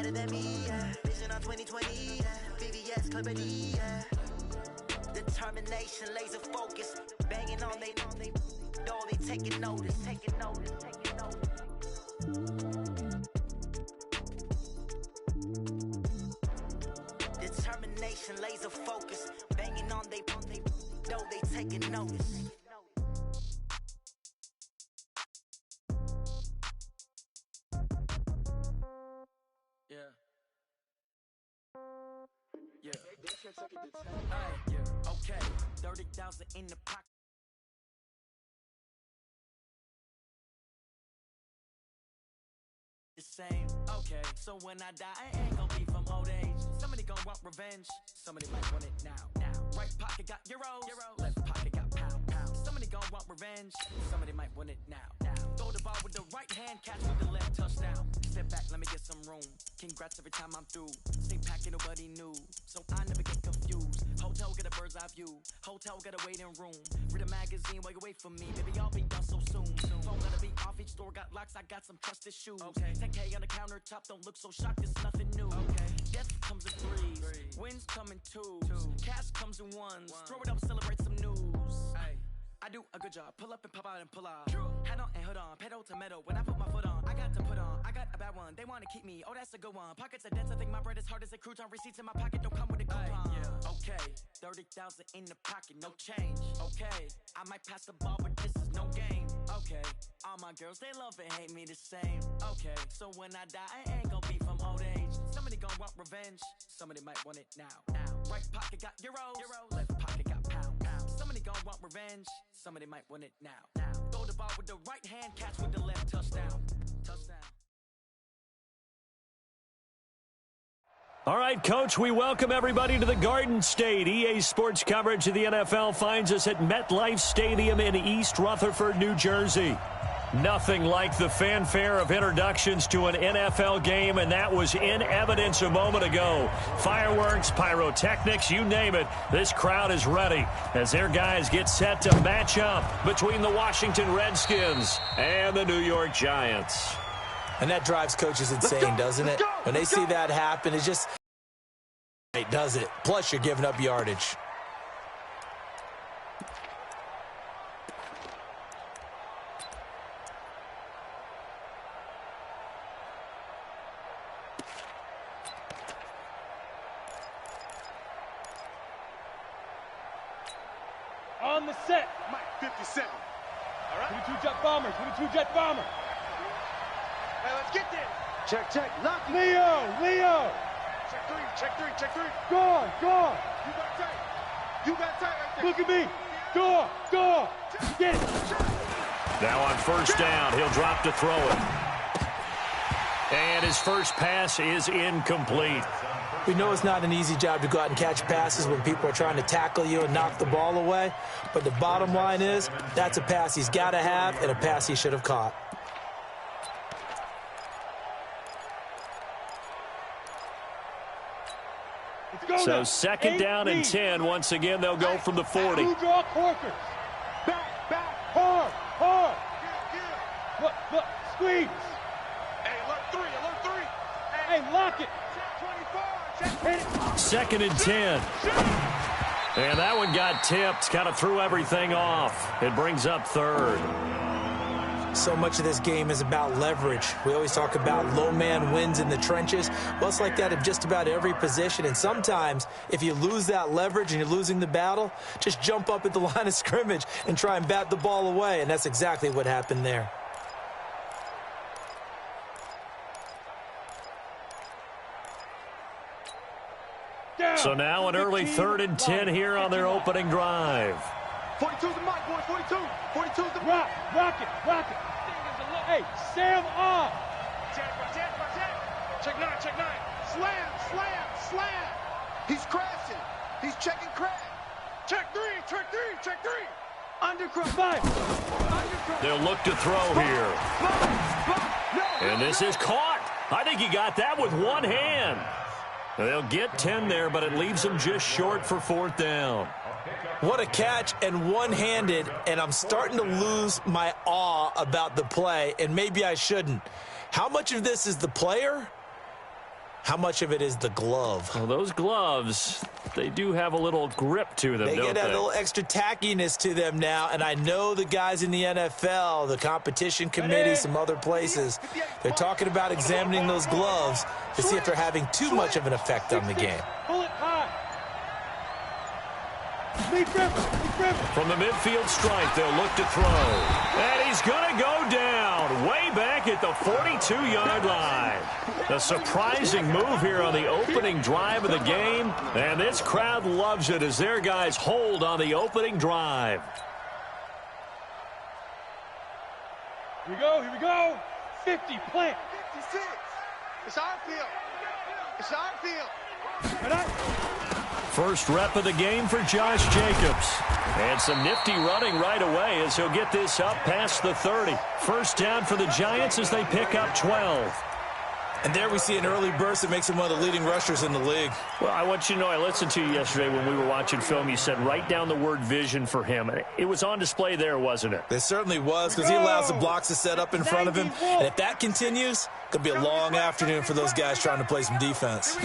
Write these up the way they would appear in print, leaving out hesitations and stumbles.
better than me, yeah. Vision on 2020, yeah. VVS, Clippity, yeah. Determination, laser focus, banging on they taking notice. Determination, laser focus, banging on they taking notice. Okay, 30,000 in the pocket. The same. Okay, so when I die, I ain't gonna be from old age. Somebody gonna want revenge. Somebody might want it now. Right pocket got euros. Left pocket got pound. Somebody gonna want revenge. Somebody might want it now. Throw the ball with the right hand, catch with the left, touchdown. Step back, let me get some room. Congrats every time I'm through. Stay packing, nobody knew, so I never get confused. Hotel get a bird's eye view. Hotel got a waiting room. Read a magazine while you wait for me. Baby, I'll be done so soon. Phone gotta be off, each store got locks. I got some trusted shoes. Okay. 10K on the countertop, don't look so shocked. It's nothing new. Okay. Death comes in threes. Wins come in twos. Cash comes in ones. Throw it up, celebrate some news. Ay. I do a good job. Pull up and pop out and pull out. Hat on and hood on. Pedal to metal. When I put my foot on, I got to put on. I got a bad one. They want to keep me. Oh, that's a good one. Pockets are dense. I think my bread is hard as a crouton. Receipts in my pocket don't come with a coupon. Okay. 30,000 in the pocket. No change. Okay. I might pass the ball, but this is no game. Okay. All my girls, they love and hate me the same. Okay. So when I die, I ain't gonna be from old age. Somebody gonna want revenge. Somebody might want it now. Right pocket got euros. Left pocket got pound. Somebody gonna want revenge. Somebody might want it now. Throw the ball with the right hand, catch with the left, touchdown. All right, Coach, we welcome everybody to the Garden State. EA Sports coverage of the NFL finds us at MetLife Stadium in East Rutherford, New Jersey. Nothing like the fanfare of introductions to an NFL game, and that was in evidence a moment ago. Fireworks, pyrotechnics, you name it. This crowd is ready as their guys get set to match up between the Washington Redskins and the New York Giants. And that drives coaches insane, doesn't it? When they see that happen, it's just, it does it. Plus, you're giving up yardage. On the set. Mike 57. All right. 22 jet bombers. 22 jet bomber. Hey, let's get there. Check. Lock. Leo. Check three. Gone. You got tight right there. Look at me. Door. Get it. Now on first down, he'll drop to throw it. And his first pass is incomplete. We know it's not an easy job to go out and catch passes when people are trying to tackle you and knock the ball away. But the bottom line is, that's a pass he's got to have and a pass he should have caught. So second down and 10. Once again, they'll go from the 40. Two draw Corkers. Back. Hard. Look. Squeeze. Hey, alert three. Hey, lock it. Check 24. Check. Hit it. Second and 10. And that one got tipped. Kind of threw everything off. It brings up third. So much of this game is about leverage. We always talk about low man wins in the trenches. Well, it's like that in just about every position. And sometimes, if you lose that leverage and you're losing the battle, just jump up at the line of scrimmage and try and bat the ball away. And that's exactly what happened there. So now an early 3rd and 10 here on their opening drive. 42's the mark, boys. 42's the mark. Rock it. Hey, Sam on. Check. Check 9. Slam. He's crashing. He's checking crash. Check three. Undercross. 5. They'll look to throw here. And this is caught. I think he got that with one hand. They'll get 10 there, but it leaves them just short for 4th down. What a catch, and one-handed, and I'm starting to lose my awe about the play, and maybe I shouldn't. How much of this is the player? How much of it is the glove? Well, those gloves, they do have a little grip to them, They don't get they? a little extra tackiness to them now, and I know the guys in the NFL, the competition committee, some other places, they're talking about examining those gloves to see if they're having too much of an effect on the game. Pull it high. From the midfield stripe, they'll look to throw. And he's going to go down way back at the 42-yard line. A surprising move here on the opening drive of the game. And this crowd loves it as their guys hold on the opening drive. Here we go, here we go. 50, plant. 56. It's our field. It's our field. Right out. First rep of the game for Josh Jacobs. And some nifty running right away as he'll get this up past the 30. First down for the Giants as they pick up 12. And there we see an early burst that makes him one of the leading rushers in the league. Well, I want you to know, I listened to you yesterday when we were watching film. You said write down the word vision for him. It was on display there, wasn't it? It certainly was, because he allows the blocks to set up in front of him. And if that continues, it could be a long afternoon for those guys trying to play some defense.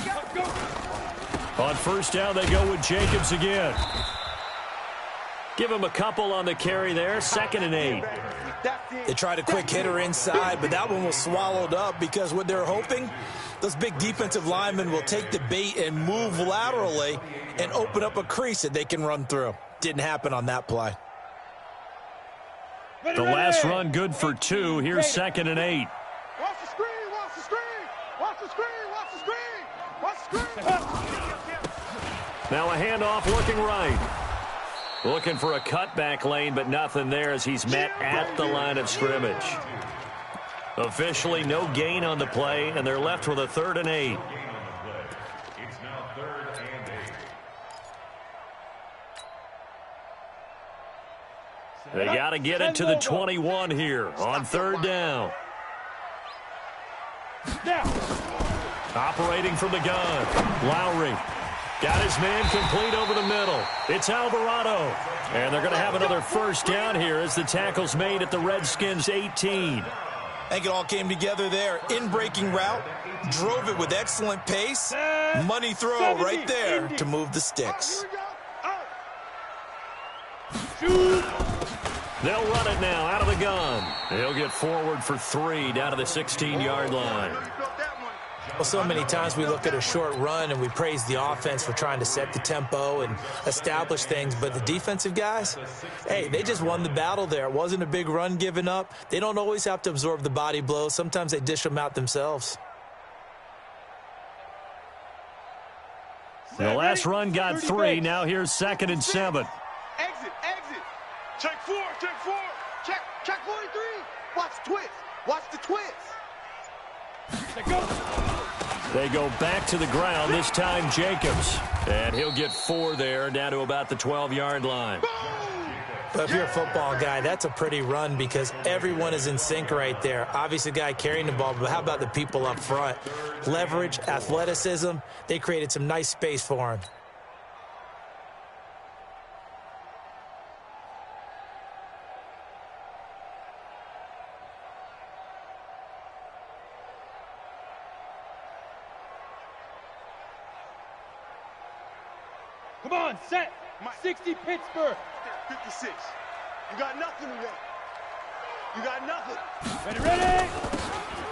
On first down, they go with Jacobs again. Give him a couple on the carry there. 2nd and 8. They tried a quick hitter inside, but that one was swallowed up because what they're hoping, those big defensive linemen will take the bait and move laterally and open up a crease that they can run through. Didn't happen on that play. The last run good for 2. Here's 2nd and 8. Watch the screen, watch the screen. Watch the screen, watch the screen. Watch the screen. Now a handoff looking right. Looking for a cutback lane, but nothing there as he's met at the line of scrimmage. Officially no gain on the play, and they're left with a 3rd and 8. They got to get it to the 21 here on 3rd down. Operating from the gun, Lowry. Got his man complete over the middle. It's Alvarado. And they're going to have another first down here as the tackle's made at the Redskins' 18. I think it all came together there. In-breaking route, drove it with excellent pace. Money throw right there to move the sticks. They'll run it now out of the gun. He'll get forward for 3 down to the 16-yard line. Well, so many times we look at a short run and we praise the offense for trying to set the tempo and establish things, but the defensive guys, hey, they just won the battle there. It wasn't a big run given up. They don't always have to absorb the body blows. Sometimes they dish them out themselves. The last run got 3. Now here's 2nd and 7. Exit, exit. Check 4, check 4. Check 43. Watch the twist. Watch the twist. They go back to the ground, this time Jacobs. And he'll get 4 there, down to about the 12-yard line. But if you're a football guy, that's a pretty run because everyone is in sync right there. Obviously, the guy carrying the ball, but how about the people up front? Leverage, athleticism, they created some nice space for him. Come on, set. 60 Pittsburgh. 56. You got nothing today. You got nothing. Ready, ready.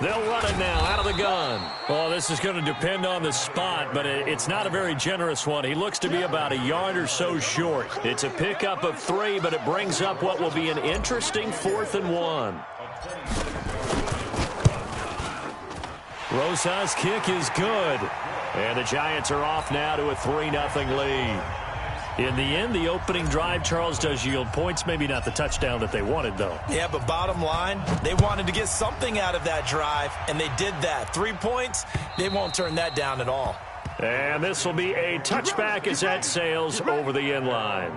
They'll run it now out of the gun. Oh, this is going to depend on the spot, but it's not a very generous one. He looks to be about a yard or so short. It's a pickup of 3, but it brings up what will be an interesting 4th and 1. Rosas' kick is good. And the Giants are off now to a 3-0 lead. In the end, the opening drive, Charles, does yield points. Maybe not the touchdown that they wanted, though. Yeah, but bottom line, they wanted to get something out of that drive, and they did that. 3 points, they won't turn that down at all. And this will be a touchback as that sails over the end line.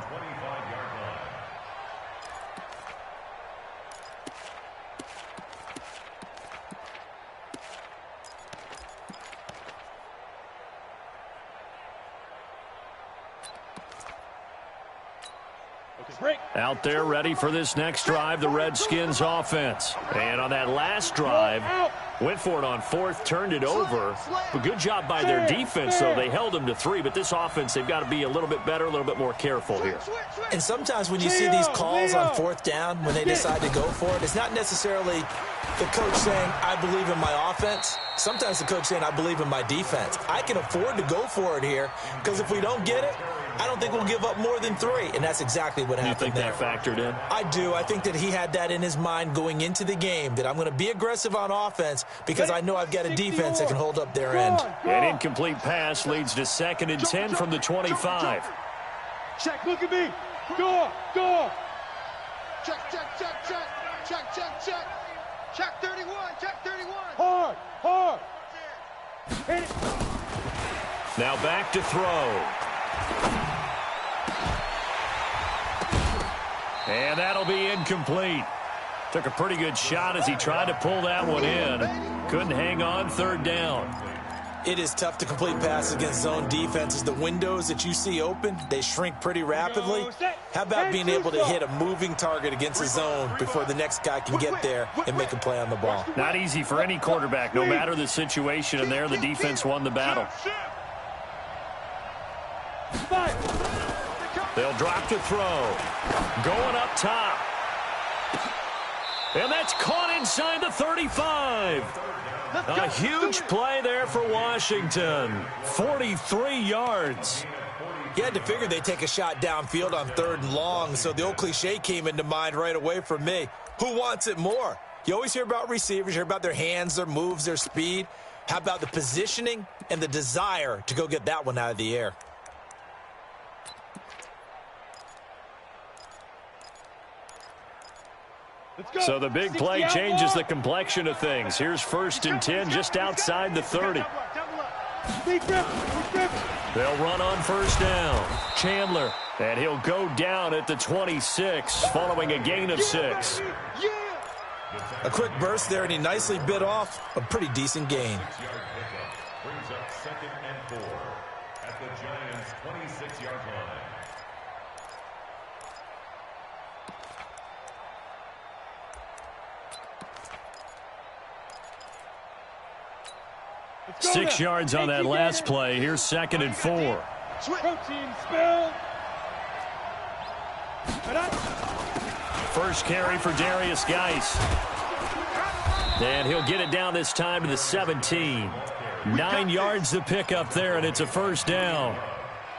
Out there ready for this next drive, the Redskins offense. And on that last drive, Went for it on fourth, turned it over. But good job by their defense, though. They held them to 3, but this offense, they've got to be a little bit better, a little bit more careful here. And sometimes when you see these calls on fourth down, when they decide to go for it, it's not necessarily the coach saying, I believe in my offense. Sometimes the coach saying, I believe in my defense. I can afford to go for it here because if we don't get it, I don't think we'll give up more than 3, and that's exactly what happened there. You think that factored in? I do. I think that he had that in his mind going into the game, that I'm going to be aggressive on offense because I know I've got a defense that can hold up their end. An incomplete pass leads to 2nd and 10 from the 25. Check, look at me. Go. Check. Check 31. Check 31. Hard. Hit it. Now back to throw. And that'll be incomplete. Took a pretty good shot as he tried to pull that one in. Couldn't hang on, 3rd down. It is tough to complete passes against zone defenses. The windows that you see open, they shrink pretty rapidly. How about being able to hit a moving target against a zone before the next guy can get there and make a play on the ball? Not easy for any quarterback, no matter the situation, and there the defense won the battle. They'll drop to throw. Going up top. And that's caught inside the 35. A huge play there for Washington. 43 yards. You had to figure they'd take a shot downfield on 3rd and long, so the old cliche came into mind right away for me. Who wants it more? You always hear about receivers, you hear about their hands, their moves, their speed. How about the positioning and the desire to go get that one out of the air? So the big play changes the complexion of things. Here's 1st and 10 just outside the 30. They'll run on 1st down. Chandler, and he'll go down at the 26 following a gain of 6. A quick burst there, and he nicely bit off a pretty decent gain. Brings up 2nd and 4 at the Giants' 26-yard line. Six yards on that last play. Here's 2nd and 4. Protein spill. First carry for Darius Geis. And he'll get it down this time to the 17. 9 yards to pick up there, and it's a 1st down.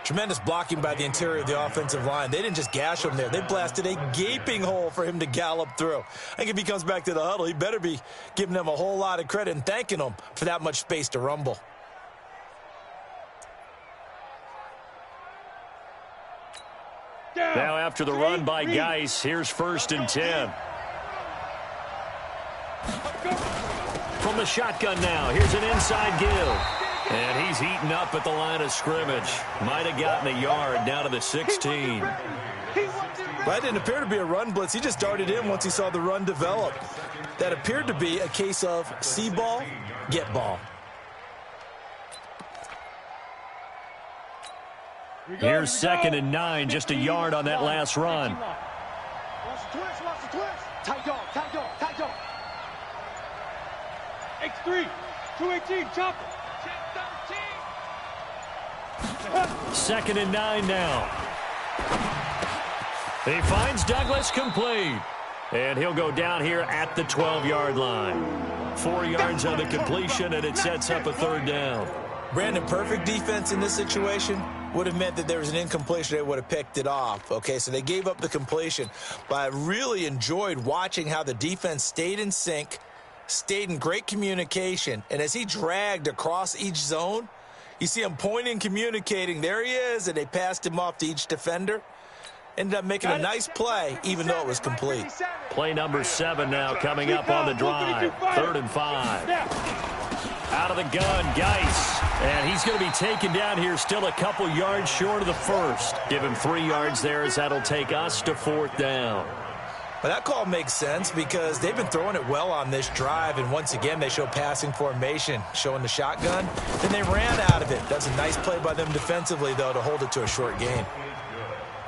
Tremendous blocking by the interior of the offensive line. They didn't just gash him there. They blasted a gaping hole for him to gallop through. I think if he comes back to the huddle, he better be giving them a whole lot of credit and thanking them for that much space to rumble. Now after the run by Geis, here's 1st and 10. From the shotgun now, here's an inside give. And he's heating up at the line of scrimmage. Might have gotten a yard down to the 16. That didn't appear to be a run blitz. He just darted in once he saw the run develop. That appeared to be a case of see ball, get ball. Here's 2nd and 9, just a yard on that last run. Watch the twist. Tight dog. X3, 218, chop it. 2nd and 9 now. He finds Douglas complete. And he'll go down here at the 12-yard line. 4 yards on the completion, and it sets up a 3rd down. Brandon, perfect defense in this situation would have meant that there was an incompletion. They would have picked it off. Okay, so they gave up the completion. But I really enjoyed watching how the defense stayed in sync, stayed in great communication. And as he dragged across each zone, you see him pointing, communicating. There he is, and they passed him off to each defender. Ended up making a nice play, even though it was complete. Play number 7 now coming up on the drive. 3rd and 5. Out of the gun, Geis. And he's going to be taken down here still a couple yards short of the 1st. Give him 3 yards there as that'll take us to 4th down. Well, that call makes sense because they've been throwing it well on this drive, and once again they show passing formation, showing the shotgun. Then they ran out of it. That's a nice play by them defensively, though, to hold it to a short gain.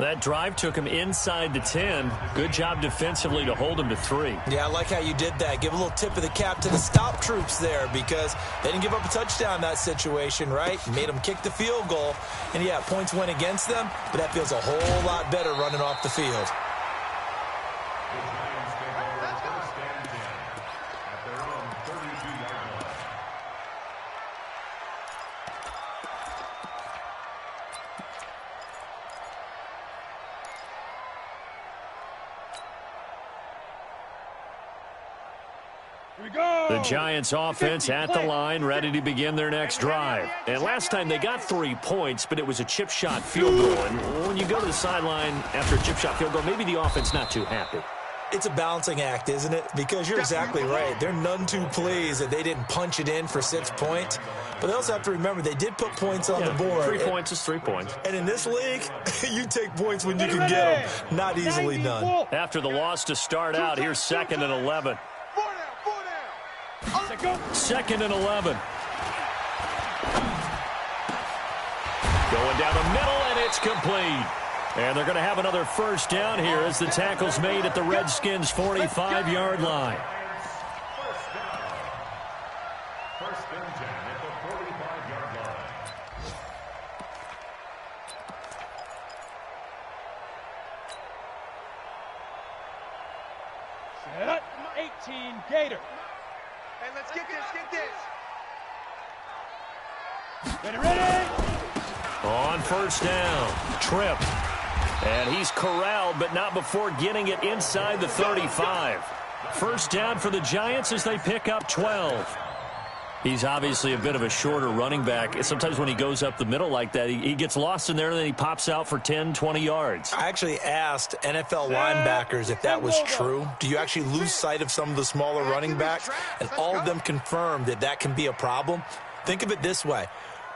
That drive took him inside the 10. Good job defensively to hold him to 3. Yeah, I like how you did that. Give a little tip of the cap to the stop troops there because they didn't give up a touchdown in that situation, right? Made them kick the field goal. And, yeah, points went against them, but that feels a whole lot better running off the field. The Giants offense at the line, ready to begin their next drive. And last time they got 3 points, but it was a chip shot field goal. And when you go to the sideline after a chip shot field goal, maybe the offense not too happy. It's a balancing act, isn't it? Because you're exactly right. They're none too pleased that they didn't punch it in for 6 points. But they also have to remember they did put points on the board. 3 points is 3 points. And in this league, you take points when you can get them. Not easily done. After the loss to start out, here's 2nd and 11. 2nd and 11. Going down the middle, and it's complete. And they're going to have another first down here as the tackle's made at the Redskins' 45-yard line. First and 10 at the 45-yard line. Set. 18 Gator. Hey, let's get this, Ready. On first down, Tripp. And he's corralled, but not before getting it inside the 35. First down for the Giants as they pick up 12. He's obviously a bit of a shorter running back. Sometimes when he goes up the middle like that, he gets lost in there, and then he pops out for 10, 20 yards. I actually asked NFL linebackers if that was true. Do you actually lose sight of some of the smaller running backs? And all of them confirmed that that can be a problem. Think of it this way.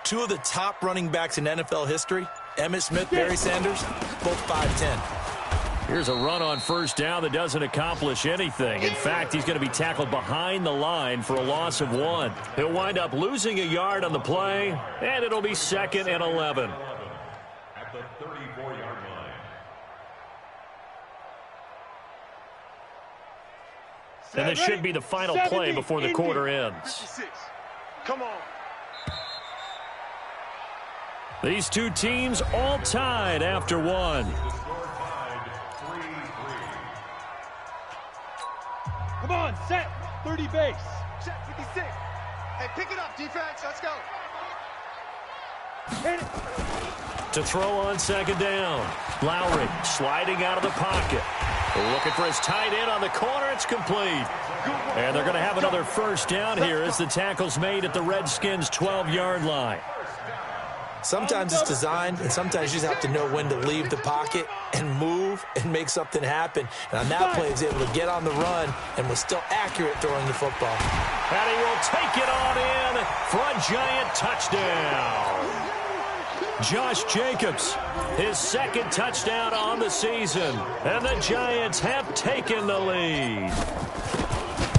2 of the top running backs in NFL history, Emmitt Smith, Barry Sanders, both 5'10". Here's a run on first down that doesn't accomplish anything. In fact, he's going to be tackled behind the line for a loss of 1. He'll wind up losing a yard on the play, and it'll be 2nd and 11. At the 34-yard line. And this should be the final play before the quarter ends. Come on. These two teams all tied after 1. Come on, set. 30 base. Check 56. Hey, pick it up, defense. Let's go. Hit it. To throw on second down. Lowry sliding out of the pocket. Looking for his tight end on the corner. It's complete. And they're going to have another first down here as the tackle's made at the Redskins' 12-yard line. Sometimes it's designed, and sometimes you just have to know when to leave the pocket and move and make something happen. And on that play, he was able to get on the run and was still accurate throwing the football. And he will take it on in for a Giant touchdown. Josh Jacobs, his 2nd touchdown on the season. And the Giants have taken the lead.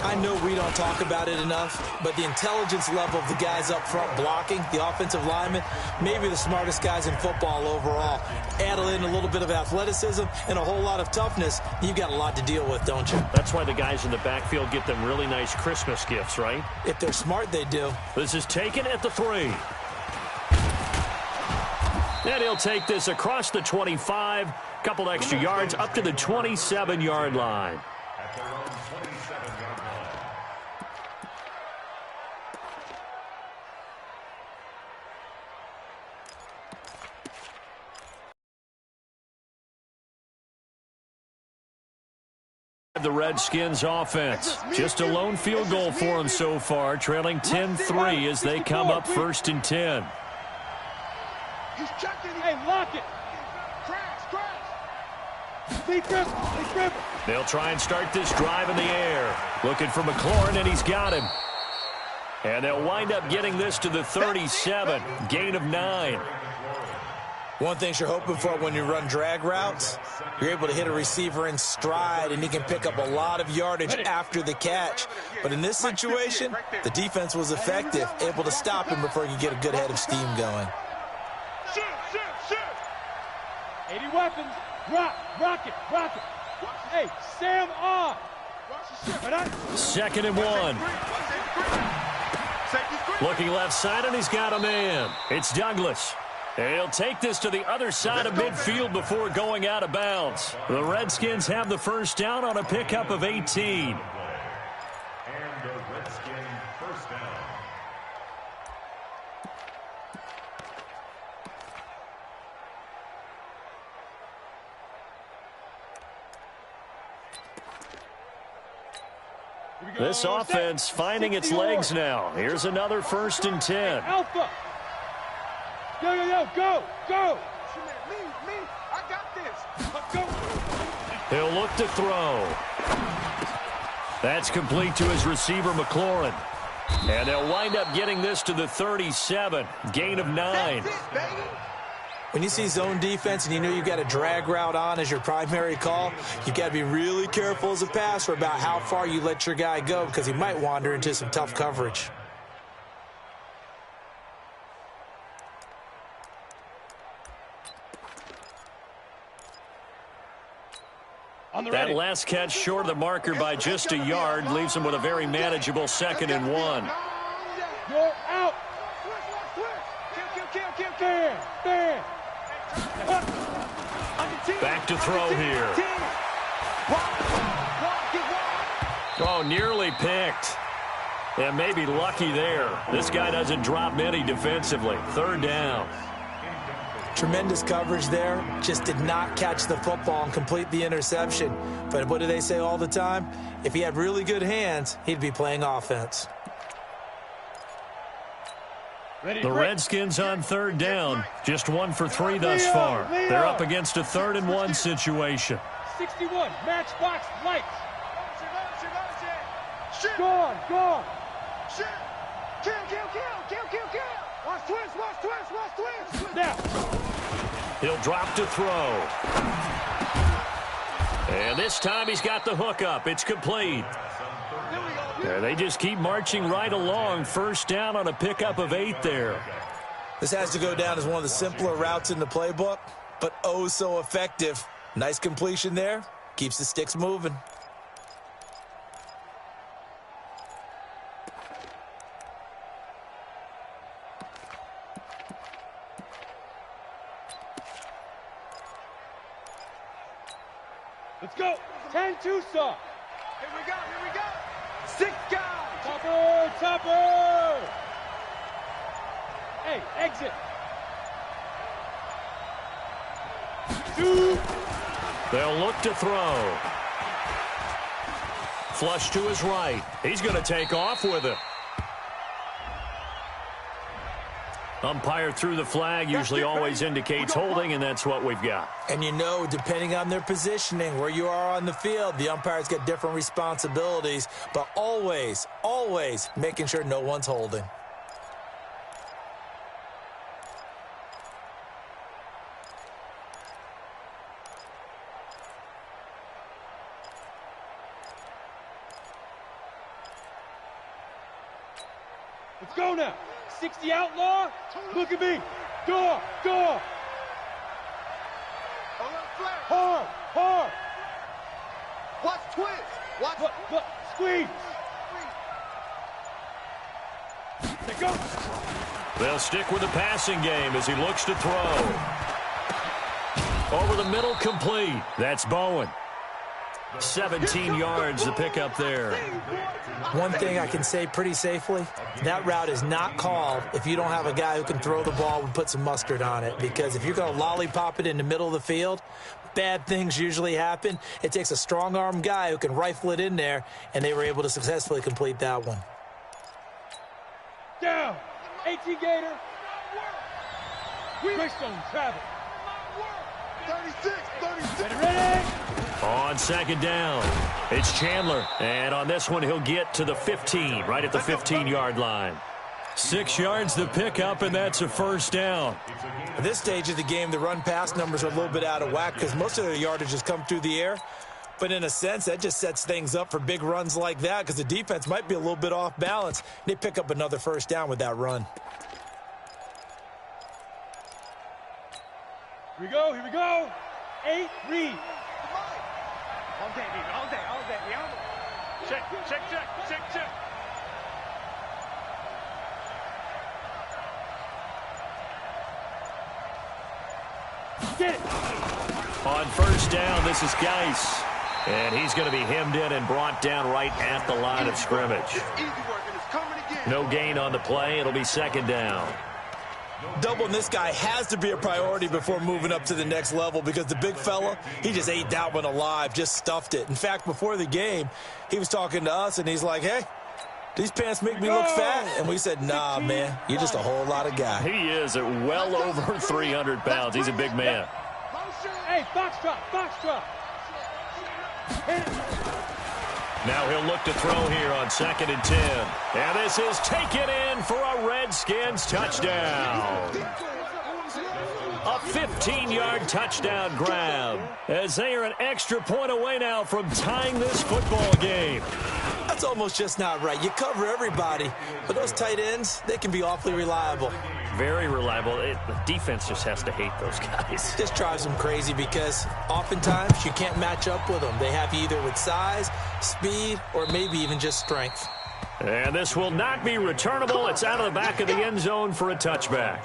I know we don't talk about it enough, but the intelligence level of the guys up front blocking, the offensive linemen, maybe the smartest guys in football overall. Add in a little bit of athleticism and a whole lot of toughness, you've got a lot to deal with, don't you? That's why the guys in the backfield get them really nice Christmas gifts, right? If they're smart, they do. This is taken at the 3. And he'll take this across the 25, couple extra yards up to the 27-yard line. At their own 27-yard line. The Redskins offense. Just a lone field goal for them so far, trailing 10-3 as they come up 1st and 10. He's checking. Hey, lock it. Crash. They'll try and start this drive in the air. Looking for McLaurin, and he's got him. And they'll wind up getting this to the 37. Gain of 9. One thing you're hoping for when you run drag routes, you're able to hit a receiver in stride, and he can pick up a lot of yardage after the catch. But in this situation, the defense was effective, able to stop him before he could get a good head of steam going. 80 weapons. Rock it. Hey, Sam on. Second and 1. Looking left side, and he's got a man. It's Douglas. He'll take this to the other side of midfield before going out of bounds. The Redskins have the first down on a pickup of 18. And the Redskin first down. This offense finding its legs now. Here's another 1st and 10. Alpha. Go. Me, I got this. Let's go. He'll look to throw. That's complete to his receiver, McLaurin. And they'll wind up getting this to the 37. Gain of 9. That's it, baby. When you see zone defense and you know you've got a drag route on as your primary call, you've got to be really careful as a passer about how far you let your guy go because he might wander into some tough coverage. That last catch short of the marker by just a yard leaves him with a very manageable 2nd and 1. You're out. Kill. Back to throw here. Oh, nearly picked. Yeah, maybe lucky there. This guy doesn't drop many defensively. 3rd down. Tremendous coverage there. Just did not catch the football and complete the interception. But what do they say all the time? If he had really good hands, he'd be playing offense. The Redskins on 3rd down. Just 1 for 3 thus far. They're up against a 3rd and 1 situation. 61, matchbox lights. Gone. Kill. Watch twist. Now. He'll drop to throw. And this time he's got the hook up. It's complete. Yeah, they just keep marching right along. 1st down on a pickup of 8 there. This has to go down as one of the simpler routes in the playbook, but oh so effective. Nice completion there. Keeps the sticks moving. Let's go. 10-2 saw. Here we go. 6 guys. Topper. Hey, exit. 2. They'll look to throw. Flush to his right. He's going to take off with it. Umpire threw the flag, usually always indicates holding, and that's what we've got. And you know, depending on their positioning, where you are on the field, the umpires get different responsibilities, but always making sure no one's holding. Let's go now. 60 outlaw. Look at me. Door. Hard. Watch twist. Look. Squeeze. Let go. They'll stick with the passing game as he looks to throw. Over the middle, complete. That's Bowen. 17 yards to pick up there. One thing I can say pretty safely, that route is not called if you don't have a guy who can throw the ball and put some mustard on it. Because if you're going to lollipop it in the middle of the field, bad things usually happen. It takes a strong-arm guy who can rifle it in there, and they were able to successfully complete that one. Down. 18 Gator. Greystone travel. 36. Ready. On 2nd down, it's Chandler. And on this one, he'll get to the 15, right at the 15-yard line. 6 yards the pickup, and that's a 1st down. At this stage of the game, the run-pass numbers are a little bit out of whack because most of their yardage has come through the air. But in a sense, that just sets things up for big runs like that because the defense might be a little bit off balance. They pick up another 1st down with that run. Here we go, here we go. 8, read. All day, baby, all day, all day. Check, check, check, check, check. Get it. On first down, this is Geis. And he's going to be hemmed in and brought down right at the line of scrimmage. Easy work, and it's coming again. No gain on the play. It'll be second down. Doubling this guy has to be a priority before moving up to the next level because the big fella, he just ate that one alive, just stuffed it. In fact, before the game, he was talking to us, and he's like, hey, these pants make me look fat. And we said, nah, man, you're just a whole lot of guy. He is at well over 300 pounds. He's a big man. Hey, foxtrot, foxtrot. Now he'll look to throw here on 2nd and 10. And this is taken in for a Redskins touchdown. A 15-yard touchdown grab as they are an extra point away now from tying this football game. That's almost just not right. You cover everybody, but those tight ends, they can be awfully reliable. Very reliable. The defense just has to hate those guys. Just drives them crazy because oftentimes you can't match up with them. They have you either with size, speed, or maybe even just strength. And this will not be returnable. It's out of the back of the end zone for a touchback.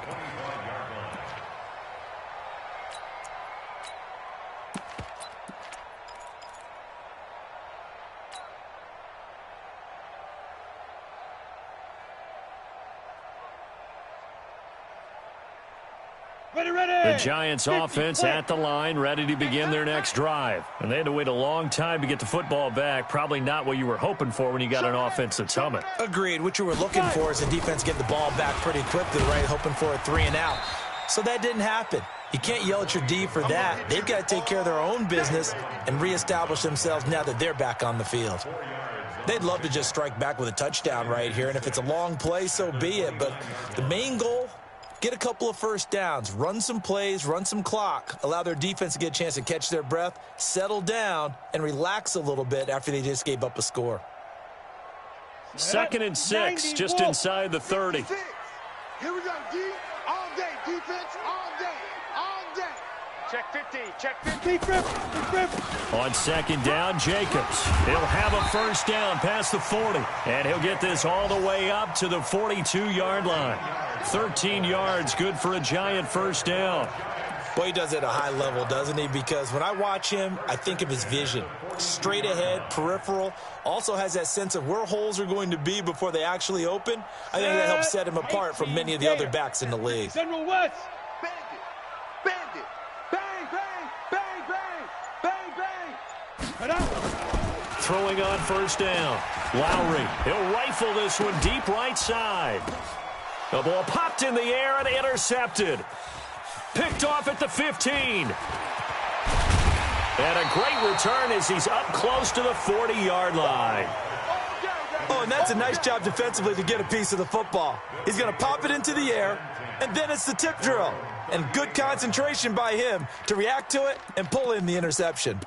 The Giants offense at the line, ready to begin their next drive. And they had to wait a long time to get the football back. Probably not what you were hoping for when you got an offense that's humming. Agreed. What you were looking for is the defense getting the ball back pretty quickly, right? Hoping for a 3 and out. So that didn't happen. You can't yell at your D for that. They've got to take care of their own business and reestablish themselves now that they're back on the field. They'd love to just strike back with a touchdown right here. And if it's a long play, so be it. But the main goal, get a couple of first downs, run some plays, run some clock, allow their defense to get a chance to catch their breath, settle down, and relax a little bit after they just gave up a score. 2nd and 6, just inside the 30. Here we go, D. All day, defense, all day, all day. Check 15, check 15. Deep rip. On 2nd down, Jacobs. He'll have a first down past the 40. And he'll get this all the way up to the 42-yard line. 13 yards, good for a Giant first down. Boy, he does it at a high level, doesn't he? Because when I watch him, I think of his vision. Straight ahead, peripheral. Also has that sense of where holes are going to be before they actually open. I think that helps set him apart from many of the other backs in the league. Central West. Bandit. Bang, bang, bang, bang, bang, bang. Throwing on first down. Lowry, he'll rifle this one deep right side. The ball popped in the air and intercepted. Picked off at the 15. And a great return as he's up close to the 40-yard line. Oh, and that's a nice job defensively to get a piece of the football. He's going to pop it into the air, and then it's the tip drill. And good concentration by him to react to it and pull in the interception.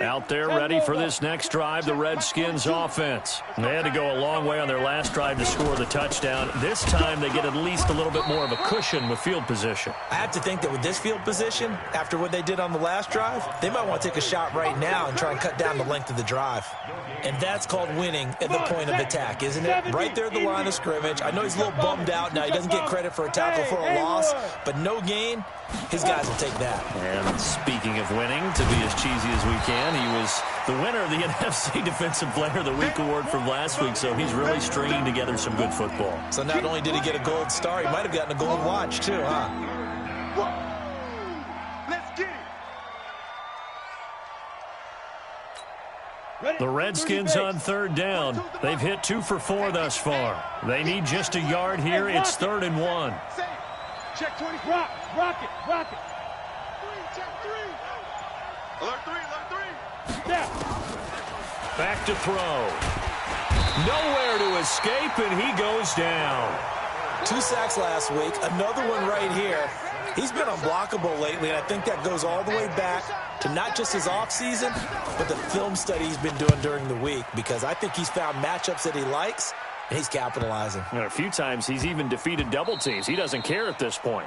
Out there ready for this next drive, the Redskins offense. They had to go a long way on their last drive to score the touchdown. This time they get at least a little bit more of a cushion with field position. I have to think that with this field position, after what they did on the last drive, they might want to take a shot right now and try and cut down the length of the drive. And that's called winning at the point of attack, isn't it? Right there at the line of scrimmage. I know he's a little bummed out now. He doesn't get credit for a tackle for a loss, but no gain, his guys will take that. And speaking of winning, to be as cheesy as we can, he was the winner of the NFC Defensive Player of the Week award from last week, so he's really stringing together some good football. So not only did he get a gold star, he might have gotten a gold watch too, huh? Let's get it. The Redskins on 3rd down. They've hit 2 for 4 thus far. They need just a yard here. It's 3rd and 1. Check 20. Rock it. Check 3. Alert 3. Yeah. Back to throw. Nowhere to escape, and he goes down. 2 sacks last week, another one right here. He's been unblockable lately, and I think that goes all the way back to not just his offseason, but the film study he's been doing during the week, because I think he's found matchups that he likes, and he's capitalizing. And a few times he's even defeated double teams. He doesn't care at this point.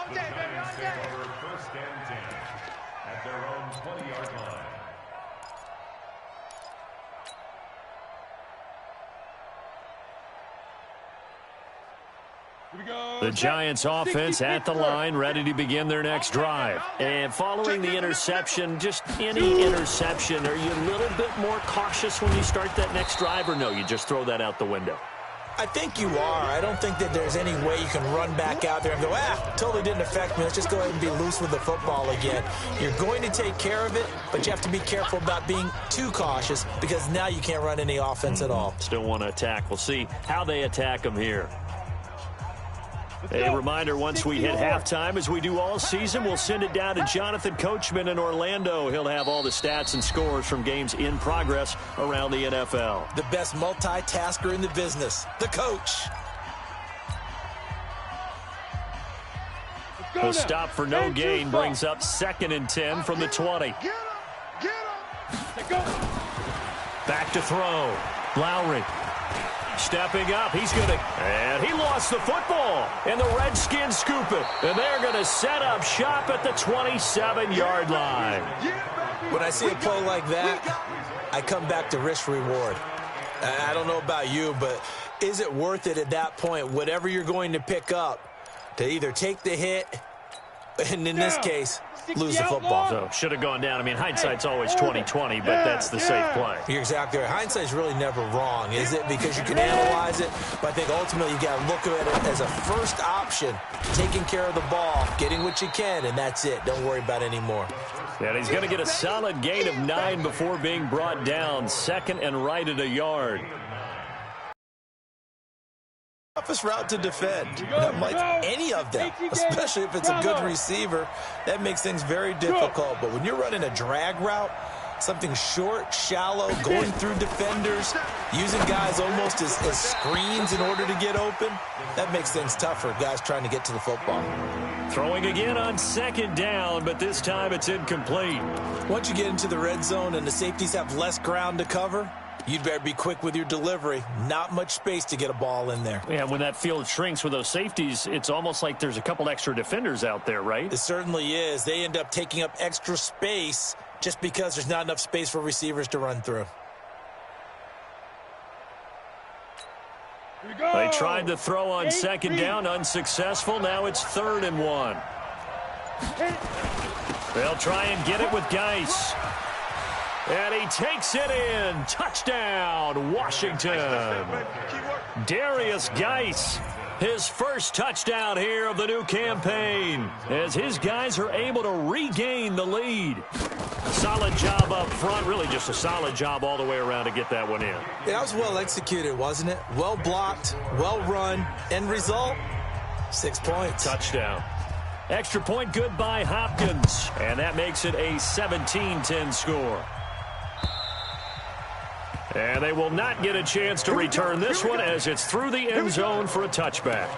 The Giants take over 1st and 10 at their own 20-yard line. The Giants offense at the line, ready to begin their next drive. And following the interception, just any interception, are you a little bit more cautious when you start that next drive, or no, you just throw that out the window? I think you are. I don't think that there's any way you can run back out there and go, totally didn't affect me. Let's just go ahead and be loose with the football again. You're going to take care of it, but you have to be careful about being too cautious, because now you can't run any offense at all. Still want to attack. We'll see how they attack them here. A reminder, once we hit halftime, as we do all season, we'll send it down to Jonathan Coachman in Orlando. He'll have all the stats and scores from games in progress around the NFL. The best multitasker in the business, the coach. The stop for no gain brings up 2nd and 10 from the 20. Back to throw. Lowry. Stepping up, he's going to, and he lost the football, and the Redskins scoop it, and they're going to set up shop at the 27-yard line. When I see a play like that, I come back to risk reward. I don't know about you, but is it worth it at that point, whatever you're going to pick up, to either take the hit, and in this case, lose the football? So should have gone down. I mean, hindsight's always 20/20, but that's the safe play. You're exactly right. Hindsight's really never wrong, is it? Because you can analyze it, but I think ultimately you got to look at it as a first option, taking care of the ball, getting what you can, and that's it. Don't worry about any more. And he's going to get a solid gain of 9 before being brought down. 2nd and right at a yard. Toughest route to defend. Not like any of them, especially if it's a good receiver. That makes things very difficult. But when you're running a drag route, something short, shallow, going through defenders, using guys almost as screens in order to get open, that makes things tougher, guys trying to get to the football. Throwing again on 2nd down, but this time it's incomplete. Once you get into the red zone and the safeties have less ground to cover, you'd better be quick with your delivery. Not much space to get a ball in there. Yeah, when that field shrinks with those safeties, it's almost like there's a couple extra defenders out there, right? It certainly is. They end up taking up extra space just because there's not enough space for receivers to run through. They tried to throw on 2nd down, unsuccessful. Now it's 3rd and 1. They'll try and get it with Geis. And he takes it in. Touchdown, Washington. Darius Geis, his first touchdown here of the new campaign, as his guys are able to regain the lead. Solid job up front, really just a solid job all the way around to get that one in. Yeah, that was well executed, wasn't it? Well blocked, well run. End result, 6 points. Touchdown. Extra point good by Hopkins, and that makes it a 17-10 score. And they will not get a chance to return this one as it's through the end zone for a touchback.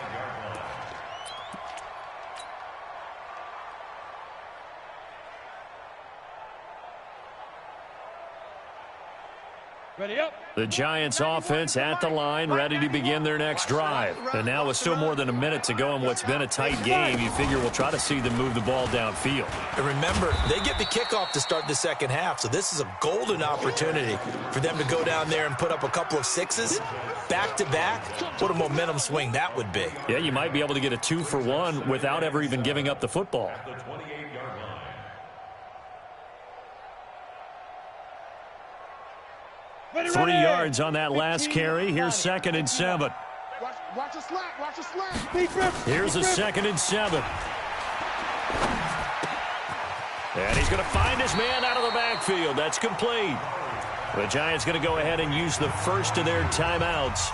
Ready up. The Giants offense at the line, ready to begin their next drive. And now with still more than a minute to go in what's been a tight game, you figure we'll try to see them move the ball downfield. And remember, they get the kickoff to start the second half, so this is a golden opportunity for them to go down there and put up a couple of sixes back-to-back. What a momentum swing that would be. Yeah, you might be able to get a 2-for-1 without ever even giving up the football. 3 yards on that last carry. Here's 2nd and 7. Watch a slack. Watch a slack. Here's a 2nd and 7. And he's going to find his man out of the backfield. That's complete. The Giants going to go ahead and use the first of their timeouts,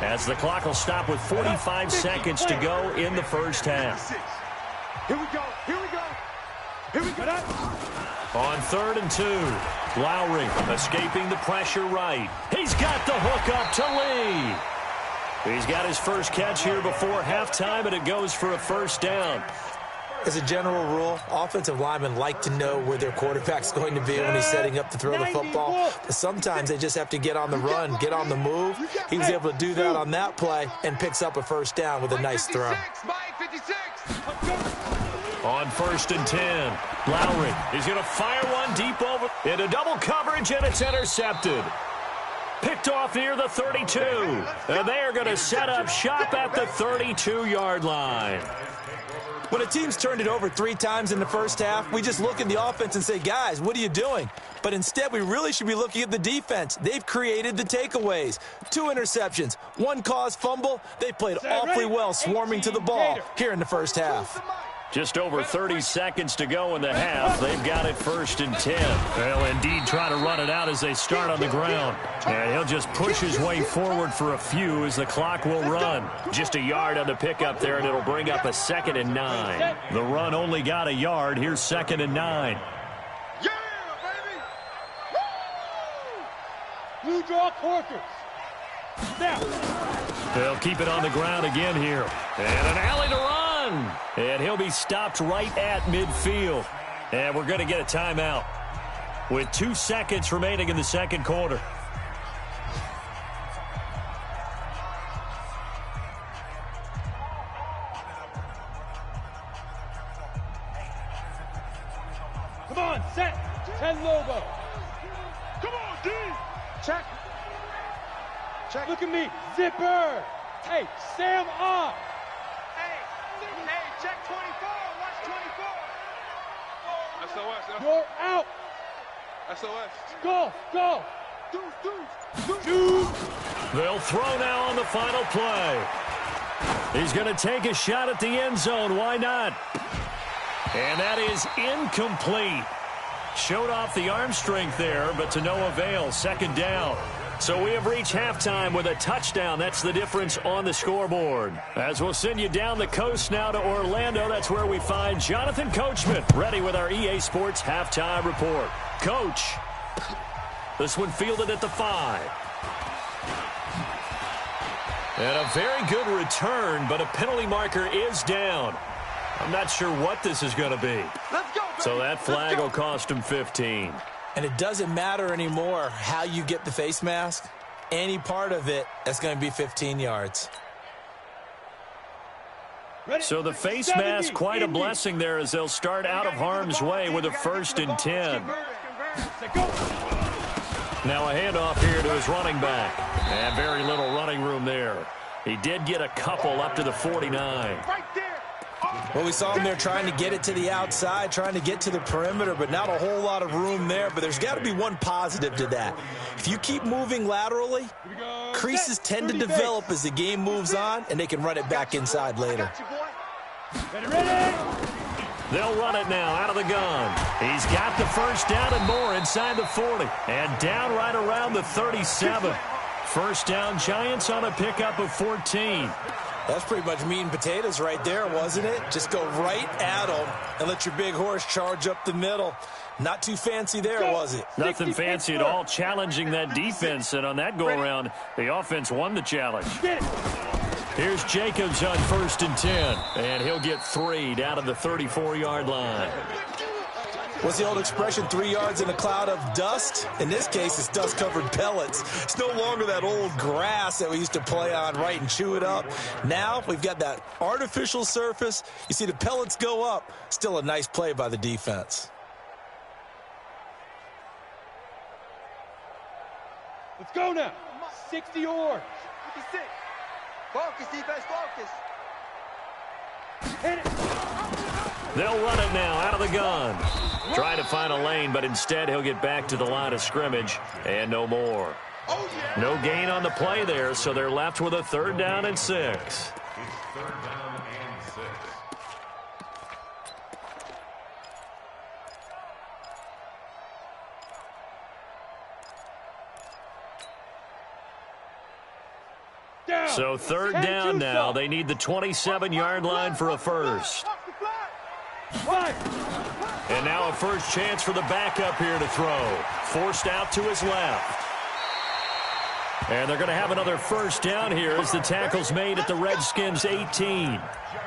as the clock will stop with 45 seconds to go in the first half. Here we go. Here we go. Here we go. On 3rd and 2, Lowry escaping the pressure right. He's got the hook up to Lee. He's got his first catch here before halftime, and it goes for a first down. As a general rule, offensive linemen like to know where their quarterback's going to be when he's setting up to throw the football. But sometimes they just have to get on the run, get on the move. He was able to do that on that play and picks up a first down with a nice throw. On 1st and 10, Lowry is going to fire one deep over into double coverage, and it's intercepted. Picked off near the 32. And they are going to set up shop at the 32-yard line. When a team's turned it over 3 times in the first half, we just look at the offense and say, guys, what are you doing? But instead, we really should be looking at the defense. They've created the takeaways. 2 interceptions, 1 caused fumble. They played awfully well swarming to the ball here in the first half. Just over 30 seconds to go in the half. They've got it 1st and 10. They'll indeed try to run it out as they start on the ground. And he'll just push his way forward for a few as the clock will run. Just a yard on the pickup there, and it'll bring up a 2nd and 9. The run only got a yard. Here's 2nd and 9. Yeah, baby! Woo! Blue draw quarters. Now. They'll keep it on the ground again here. And an alley to run. And he'll be stopped right at midfield. And we're going to get a timeout with 2 seconds remaining in the second quarter. Come on, set. 10 Lobo. Come on, D! Check. Check. Look at me. Zipper. Hey, Sam off. Hey, check 24. Watch 24. SOS. You're out. SOS. Go. Deuce. They'll throw now on the final play. He's going to take a shot at the end zone. Why not? And that is incomplete. Showed off the arm strength there, but to no avail. 2nd down. So we have reached halftime with a touchdown. That's the difference on the scoreboard. As we'll send you down the coast now to Orlando, that's where we find Jonathan Coachman, ready with our EA Sports halftime report. Coach, this one fielded at the 5. And a very good return, but a penalty marker is down. I'm not sure what this is going to be. Let's go, baby. So that flag will cost him 15. And it doesn't matter anymore how you get the face mask. Any part of it, that's going to be 15 yards. So the face mask, quite a blessing there as they'll start out of harm's way with a 1st and 10. Now a handoff here to his running back. And very little running room there. He did get a couple up to the 49. Right there. Well, we saw him there trying to get it to the outside, trying to get to the perimeter, but not a whole lot of room there. But there's got to be one positive to that. If you keep moving laterally, creases tend to develop as the game moves on, and they can run it back inside later. Ready. They'll run it now out of the gun. He's got the first down and more inside the 40. And down right around the 37. First down, Giants on a pickup of 14. That's pretty much meat and potatoes right there, wasn't it? Just go right at them and let your big horse charge up the middle. Not too fancy there, was it? Nothing fancy at all, challenging that defense. And on that go-around, the offense won the challenge. Here's Jacobs on 1st and 10. And he'll get 3 down to the 34-yard line. What's the old expression, 3 yards in a cloud of dust? In this case, it's dust-covered pellets. It's no longer that old grass that we used to play on, right, and chew it up. Now we've got that artificial surface. You see the pellets go up. Still a nice play by the defense. Let's go now. 60 orange. 56. Focus, defense, focus. Hit it. They'll run it now out of the gun. Try to find a lane, but instead he'll get back to the line of scrimmage and no more. No gain on the play there, so they're left with a 3rd down and 6. It's 3rd down and 6. Down. So 3rd down now. They need the 27-yard line for a first. And now a first chance for the backup here to throw. Forced out to his left. And they're going to have another first down here as the tackle's made at the Redskins' 18.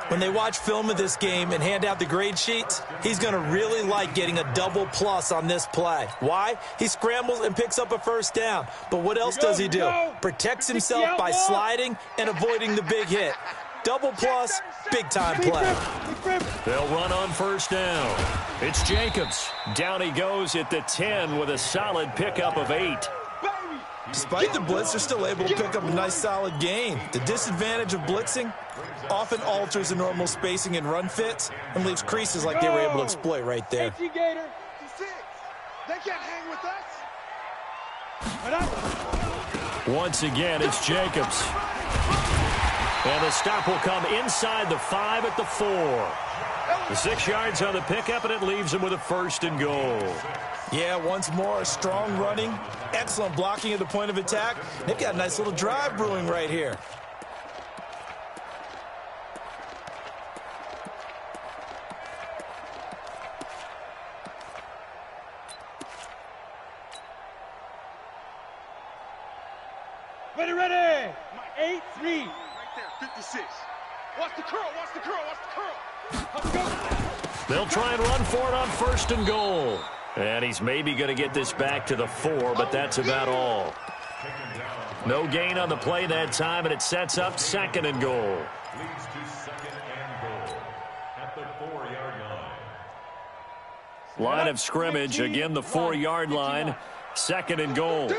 When they watch film of this game and hand out the grade sheets, he's going to really like getting a double plus on this play. Why? He scrambles and picks up a first down. But what else does he do? Protects himself by sliding and avoiding the big hit. Double plus, big-time play. They'll run on first down. It's Jacobs. Down he goes at the 10 with a solid pickup of 8. Despite the blitz, they're still able to pick up a nice, solid gain. The disadvantage of blitzing often alters the normal spacing and run fits and leaves creases like they were able to exploit right there. They can't hang with us. Once again, it's Jacobs. And the stop will come inside the 5 at the 4. The 6 yards on the pickup, and it leaves him with a first and goal. Yeah, once more, strong running, excellent blocking at the point of attack. They've got a nice little drive brewing right here. Ready. 8-3. Right there, 56. Watch the curl, watch the curl, watch the curl. Let's go. They'll try and run for it on first and goal. And he's maybe going to get this back to the 4, but that's about all. No gain on the play that time, and it sets up second and goal. Leads to second and goal at the 4-yard line. Line of scrimmage, again the 4-yard line. Second and goal.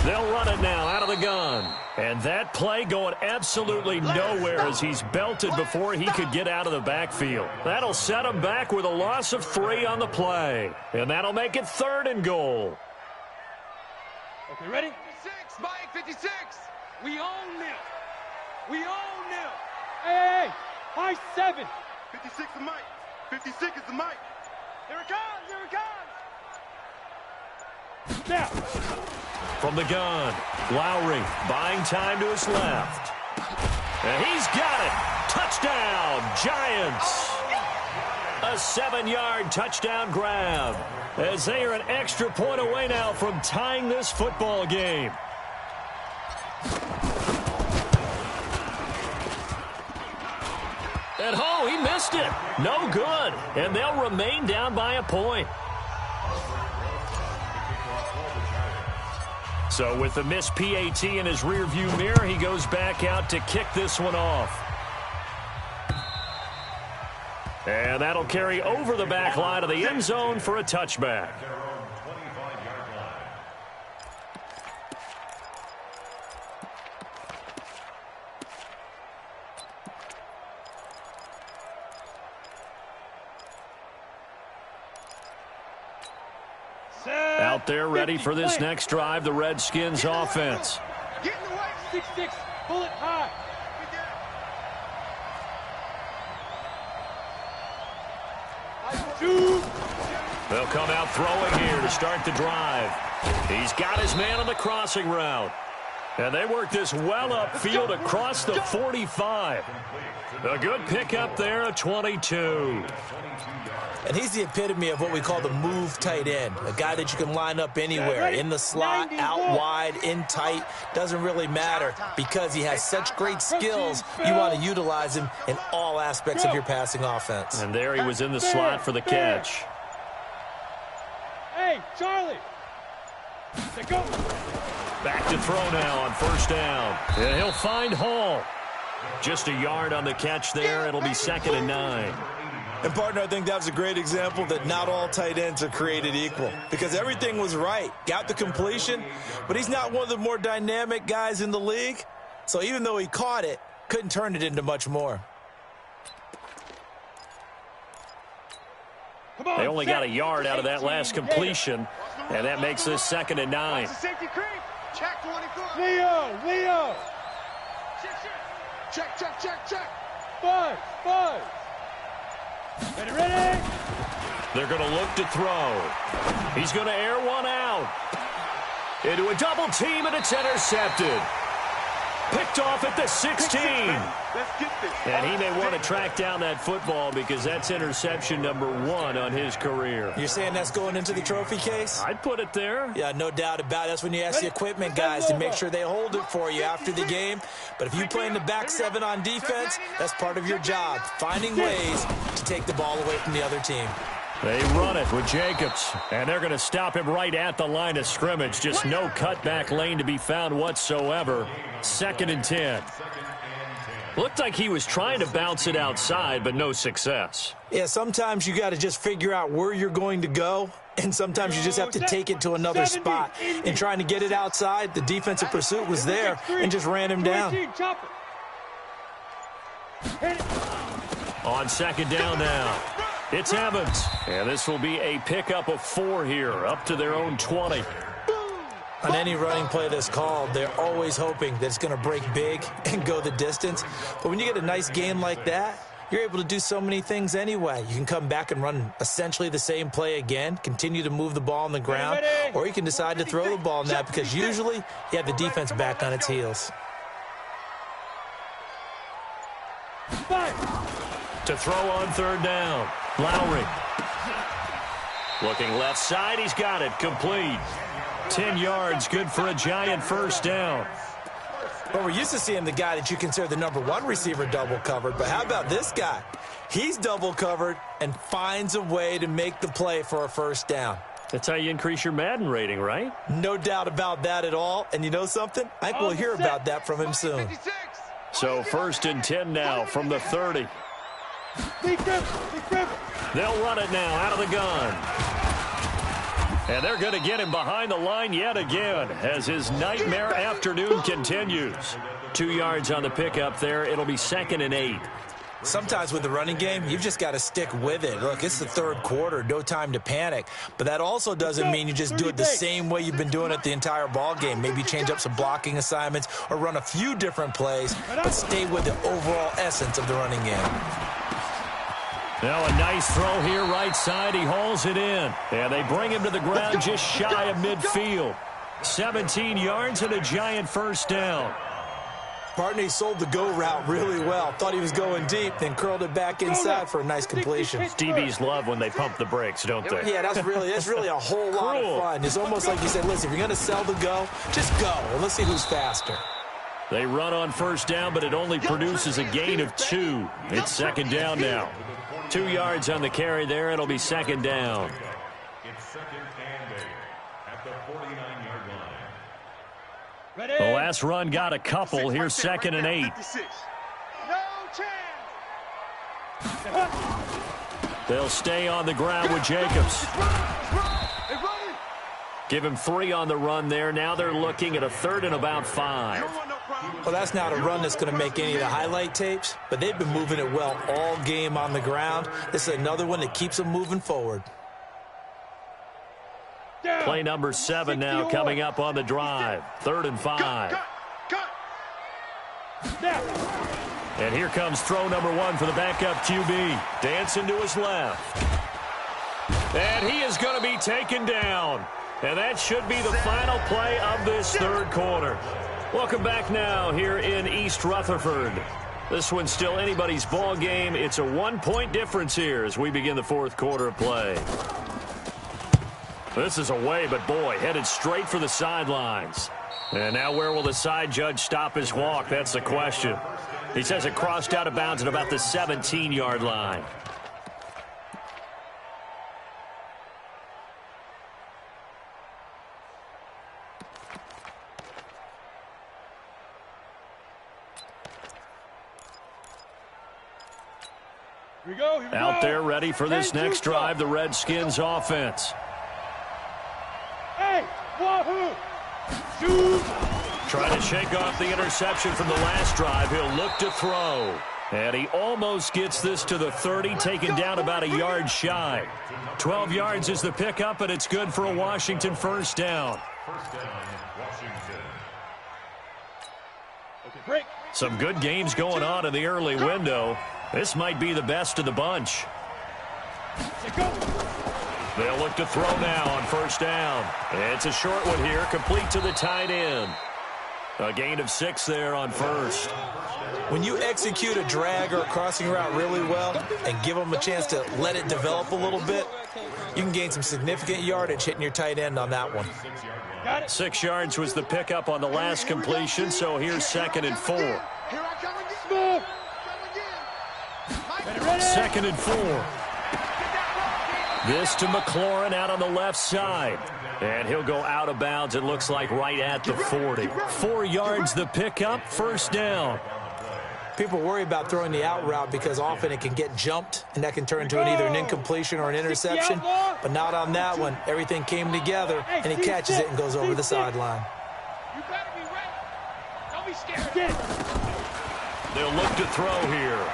They'll run it now out of the gun. And that play going absolutely nowhere as he's belted before he could get out of the backfield. That'll set him back with a loss of 3 on the play. And that'll make it third and goal. Okay, ready? 56, Mike, 56. We own them. We own them. Hey, high 7. 56 is Mike. 56 is the Mike. Here it comes, here it comes. Now. From the gun, Lowry buying time to his left. And he's got it. Touchdown, Giants. A 7-yard touchdown grab as they are an extra point away now from tying this football game. And oh, he missed it. No good. And they'll remain down by a point. So with the missed PAT in his rearview mirror, he goes back out to kick this one off. And that'll carry over the back line of the end zone for a touchback. Out there ready for this next drive, the Redskins offense. Get in the way. 6-6, bullet high. They'll come out throwing here to start the drive. He's got his man on the crossing route. And they work this well upfield across the 45. A good pickup there at 22. And he's the epitome of what we call the move tight end, a guy that you can line up anywhere, in the slot, out wide, in tight, doesn't really matter because he has such great skills. You want to utilize him in all aspects of your passing offense. And there he was in the slot for the catch. Hey, Charlie. Go. Back to throw now on first down. And he'll find Hall. Just a yard on the catch there. It'll be second and 9. And, partner, I think that was a great example that not all tight ends are created equal because everything was right. Got the completion, but he's not one of the more dynamic guys in the league. So even though he caught it, couldn't turn it into much more. They only got a yard out of that last completion, and that makes this second and 9. Safety creep. Check 24. Leo. Check. Five. Ready. They're going to look to throw. He's going to air one out. Into a double team, and it's intercepted. Picked off at the 16. Let's get this. And he may want to track down that football because that's interception number 1 on his career. You're saying that's going into the trophy case? I'd put it there. Yeah, no doubt about it. That's when you ask the equipment guys to make sure they hold it for you after the game. But if you play in the back 7 on defense, that's part of your job, finding ways to take the ball away from the other team. They run it with Jacobs, and they're going to stop him right at the line of scrimmage. Just no cutback lane to be found whatsoever. 2nd and 10. Looked like he was trying to bounce it outside, but no success. Yeah, sometimes you got to just figure out where you're going to go, and sometimes you just have to take it to another spot. In trying to get it outside, the defensive pursuit was there and just ran him down. On 2nd down now, it's Evans. And this will be a pickup of 4 here, up to their own 20. On any running play that's called, they're always hoping that it's going to break big and go the distance. But when you get a nice gain like that, you're able to do so many things anyway. You can come back and run essentially the same play again, continue to move the ball on the ground, or you can decide to throw the ball in that because usually you have the defense back on its heels. To throw on 3rd down, Lowry. Looking left side, he's got it, complete. 10 yards, good for a Giant 1st down. Well, we're used to seeing the guy that you consider the number 1 receiver double covered, but how about this guy? He's double covered and finds a way to make the play for a 1st down. That's how you increase your Madden rating, right? No doubt about that at all. And you know something? I think we'll hear about that from him soon. So 1st and 10 now from the 30. They'll run it now out of the gun. And they're going to get him behind the line yet again as his nightmare afternoon continues. 2 yards on the pickup there. It'll be 2nd and 8. Sometimes with the running game, you've just got to stick with it. Look, it's the 3rd quarter, no time to panic. But that also doesn't mean you just do it the same way you've been doing it the entire ball game. Maybe change up some blocking assignments or run a few different plays, but stay with the overall essence of the running game. Now a nice throw here, right side. He hauls it in. And they bring him to the ground just shy of midfield. 17 yards and a Giant 1st down. Partner, he sold the go route really well. Thought he was going deep, then curled it back inside for a nice completion. DBs love when they pump the brakes, don't they? Yeah, that's really a whole lot of fun. It's almost like you said, listen, if you're going to sell the go, just go, and let's see who's faster. They run on 1st down, but it only produces a gain of 2. It's 2nd down now. 2 yards on the carry there. It'll be 2nd down. It's 2nd and 8 at the 49-yard line. The last run got a couple. Here's 2nd and 8. No chance. They'll stay on the ground with Jacobs. Give him 3 on the run there. Now they're looking at a 3rd and about 5. Well, that's not a run that's going to make any of the highlight tapes, but they've been moving it well all game on the ground. This is another one that keeps them moving forward. Play number 7 now coming up on the drive. 3rd and 5. And here comes throw number 1 for the backup QB. Dancing to his left. And he is going to be taken down. And that should be the final play of this 3rd quarter. Welcome back now here in East Rutherford. This one's still anybody's ball game. It's a 1-point difference here as we begin the 4th quarter of play. This is away, but boy, headed straight for the sidelines. And now where will the side judge stop his walk? That's the question. He says it crossed out of bounds at about the 17-yard line. Here we go. Out there ready for this next drive, the Redskins offense. Hey, wahoo! Shoot! Trying to shake off the interception from the last drive. He'll look to throw. And he almost gets this to the 30, taken down about a yard shy. 12 yards is the pickup, and it's good for a Washington 1st down. Some good games going on in the early window. This might be the best of the bunch. They'll look to throw now on 1st down. It's a short one here, complete to the tight end. A gain of 6 there on first. When you execute a drag or a crossing route really well and give them a chance to let it develop a little bit, you can gain some significant yardage hitting your tight end on that one. 6 yards was the pickup on the last completion, so here's 2nd and 4. 2nd and 4. This to McLaurin out on the left side. And he'll go out of bounds, it looks like, right at the 40. 4 yards the pickup, first down. People worry about throwing the out route because often it can get jumped, and that can turn into either an incompletion or an interception. But not on that one. Everything came together, and he catches it and goes over the sideline. You better be ready. Don't be scared. They'll look to throw here.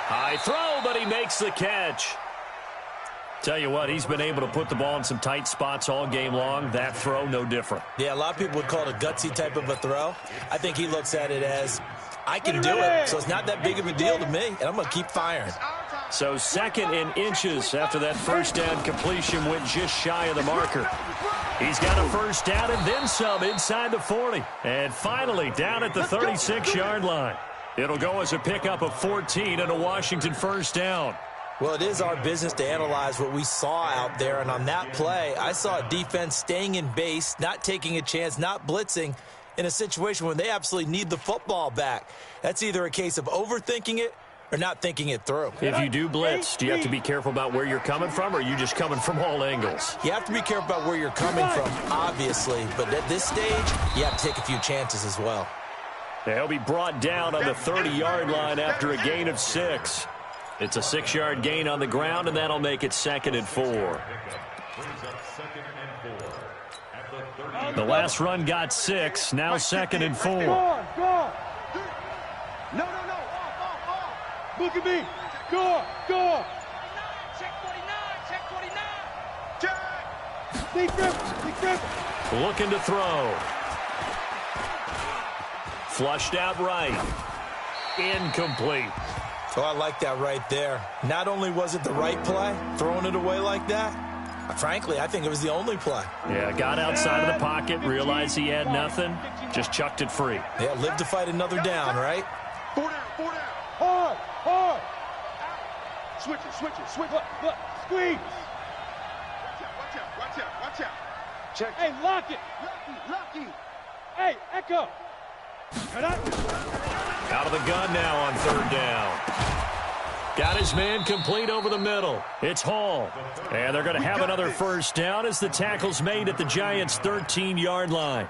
High throw, but he makes the catch. Tell you what, he's been able to put the ball in some tight spots all game long. That throw, no different. Yeah, a lot of people would call it a gutsy type of a throw. I think he looks at it as, I can do it, so it's not that big of a deal to me, and I'm going to keep firing. So 2nd and inches after that first down completion went just shy of the marker. He's got a first down and then some inside the 40. And finally down at the 36-yard line. It'll go as a pickup of 14 and a Washington first down. Well, it is our business to analyze what we saw out there, and on that play, I saw a defense staying in base, not taking a chance, not blitzing in a situation where they absolutely need the football back. That's either a case of overthinking it or not thinking it through. If you do blitz, do you have to be careful about where you're coming from, or are you just coming from all angles? You have to be careful about where you're coming from, obviously, but at this stage, you have to take a few chances as well. He'll be brought down on the 30-yard line after a gain of 6. It's a 6-yard gain on the ground, and that'll make it 2nd and 4. The last run got 6, now 2nd and 4. Go on. No. Off. Look at me. Go on. Check 49. Check. Big grip. Looking to throw. Flushed out right. Incomplete. Oh, I like that right there. Not only was it the right play, throwing it away like that, frankly, I think it was the only play. Yeah, got outside of the pocket, realized he had nothing, just chucked it free. Yeah, live to fight another down, right? 4 down. Hard. Switch it. Squeeze. Watch out. Check. Hey, lock it. Lucky. Hey, Echo. Out of the gun now on 3rd down. Got his man complete over the middle. It's Hall. And they're going to have another first down as the tackle's made at the Giants' 13-yard line.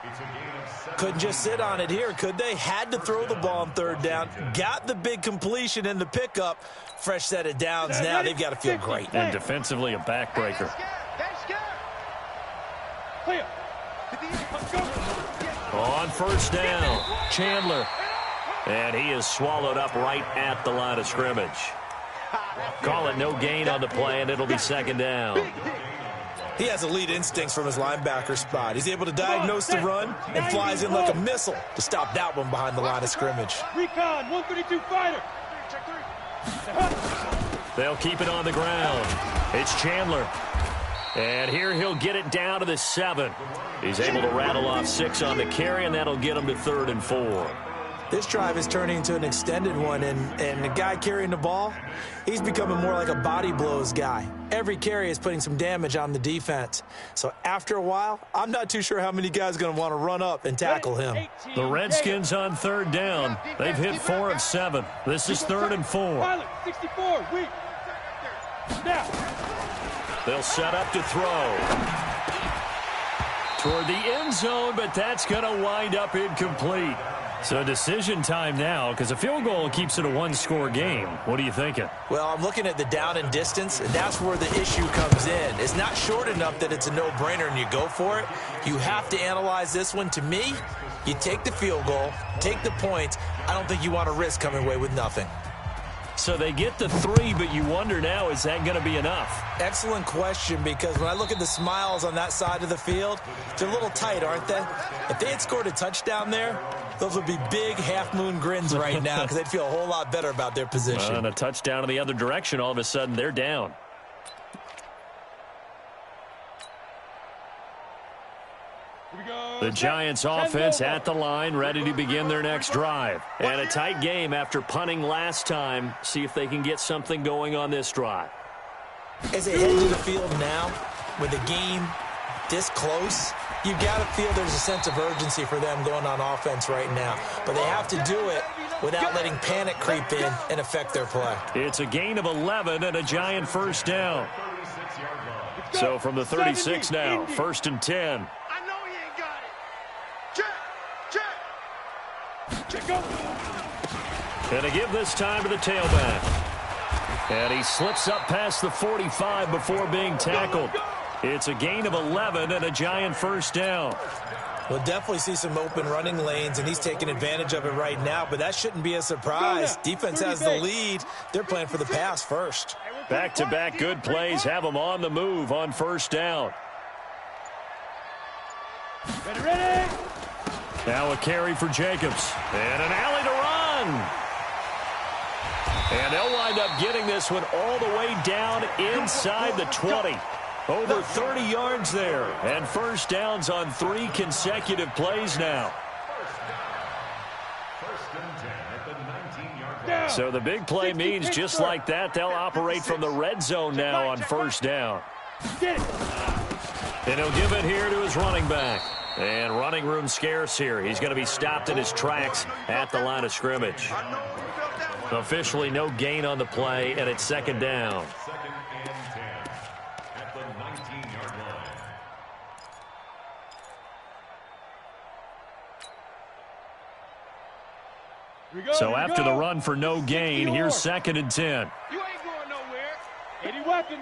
Couldn't just sit on it here, could they? Had to throw the ball on 3rd down. Got the big completion in the pickup. Fresh set of downs now. They've got to feel great. And defensively a backbreaker. Clear. On first down, Chandler. And he is swallowed up right at the line of scrimmage. Call it no gain on the play, and it'll be 2nd down. He has elite instincts from his linebacker spot. He's able to diagnose the run and flies in like a missile to stop that one behind the line of scrimmage. Recon, 132 fighter. They'll keep it on the ground. It's Chandler. And here he'll get it down to the 7. He's able to rattle off 6 on the carry, and that'll get him to 3rd and 4. This drive is turning into an extended one, and the guy carrying the ball, he's becoming more like a body blows guy. Every carry is putting some damage on the defense. So after a while, I'm not too sure how many guys are going to want to run up and tackle him. The Redskins on 3rd down. They've hit 4 of 7. This is 3rd and 4. Pilot, 64, weak. Now. They'll set up to throw. Toward the end zone, but that's going to wind up incomplete. So decision time now, because a field goal keeps it a 1-score game. What are you thinking? Well, I'm looking at the down and distance, and that's where the issue comes in. It's not short enough that it's a no-brainer and you go for it. You have to analyze this one. To me, you take the field goal, take the points. I don't think you want to risk coming away with nothing. So they get the 3, but you wonder now, is that going to be enough? Excellent question, because when I look at the smiles on that side of the field, they're a little tight, aren't they? If they had scored a touchdown there, those would be big half-moon grins right now because they'd feel a whole lot better about their position. And a touchdown in the other direction, all of a sudden they're down. Here we go. The Giants offense at the line, ready to begin their next drive. And a tight game after punting last time. See if they can get something going on this drive. As they head to the field now, with the game this close, you've got to feel there's a sense of urgency for them going on offense right now. But they have to do it without letting panic creep in and affect their play. It's a gain of 11 and a Giant first down. So from the 36 now, 1st and 10. I know he ain't got it. Check. And to give this time to the tailback. And he slips up past the 45 before being tackled. It's a gain of 11 and a Giant first down. We'll definitely see some open running lanes, and he's taking advantage of it right now, but that shouldn't be a surprise. Defense has the lead. They're playing for the pass first. Back-to-back good plays have them on the move on first down. Ready. Now a carry for Jacobs. And an alley to run. And they'll wind up getting this one all the way down inside the 20. Over 30 yards there. And first downs on 3 consecutive plays now. So the big play means just like that, they'll operate from the red zone now on first down. And he'll give it here to his running back. And running room scarce here. He's going to be stopped in his tracks at the line of scrimmage. Officially no gain on the play, and it's second down. Second and 10 at the 19-yard line. So after the run for no gain, here's 2nd and 10. You ain't going nowhere. Any weapon.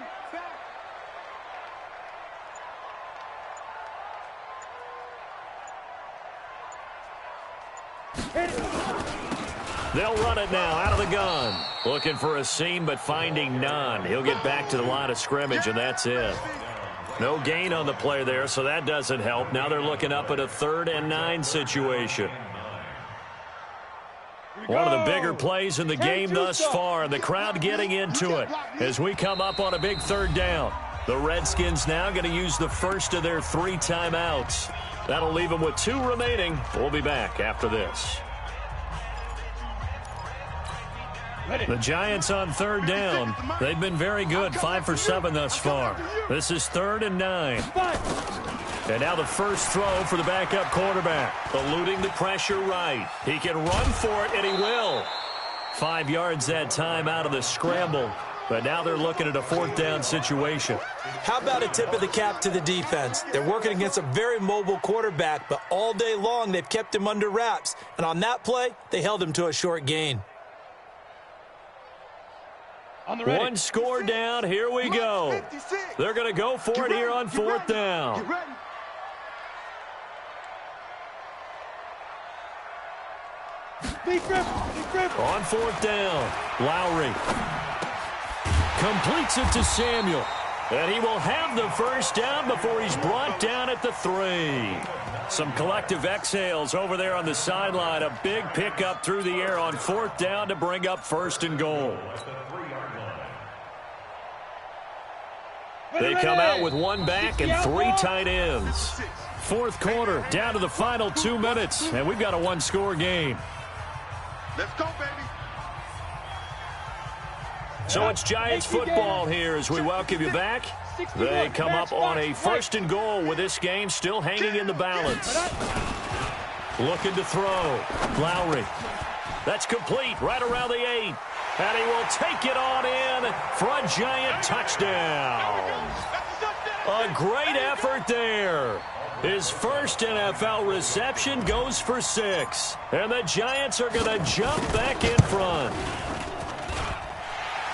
They'll run it now out of the gun. Looking for a seam, but finding none. He'll get back to the line of scrimmage, and that's it. No gain on the play there, so that doesn't help. Now they're looking up at a 3rd and 9 situation. One of the bigger plays in the game thus far, and the crowd getting into it as we come up on a big 3rd down. The Redskins now going to use the first of their 3 timeouts. That'll leave them with 2 remaining. We'll be back after this. The Giants on 3rd down. They've been very good, 5 for 7 thus far. This is 3rd and 9. And now the first throw for the backup quarterback. Eluding the pressure right. He can run for it, and he will. 5 yards that time out of the scramble. But now they're looking at a 4th down situation. How about a tip of the cap to the defense? They're working against a very mobile quarterback, but all day long they've kept him under wraps. And on that play, they held him to a short gain. One score down. Here we go. They're going to go for it here on 4th down. On 4th down, Lowry completes it to Samuel. And he will have the first down before he's brought down at the 3. Some collective exhales over there on the sideline. A big pickup through the air on 4th down to bring up 1st and goal. They come out with 1 back and 3 tight ends. 4th quarter, down to the final 2 minutes, and we've got a 1-score game. Let's go, baby. So it's Giants football here as we welcome you back. They come up on a 1st and goal with this game still hanging in the balance. Looking to throw. Lowry. That's complete right around the 8. And he will take it on in for a Giant touchdown. A great effort there. His first NFL reception goes for 6. And the Giants are going to jump back in front.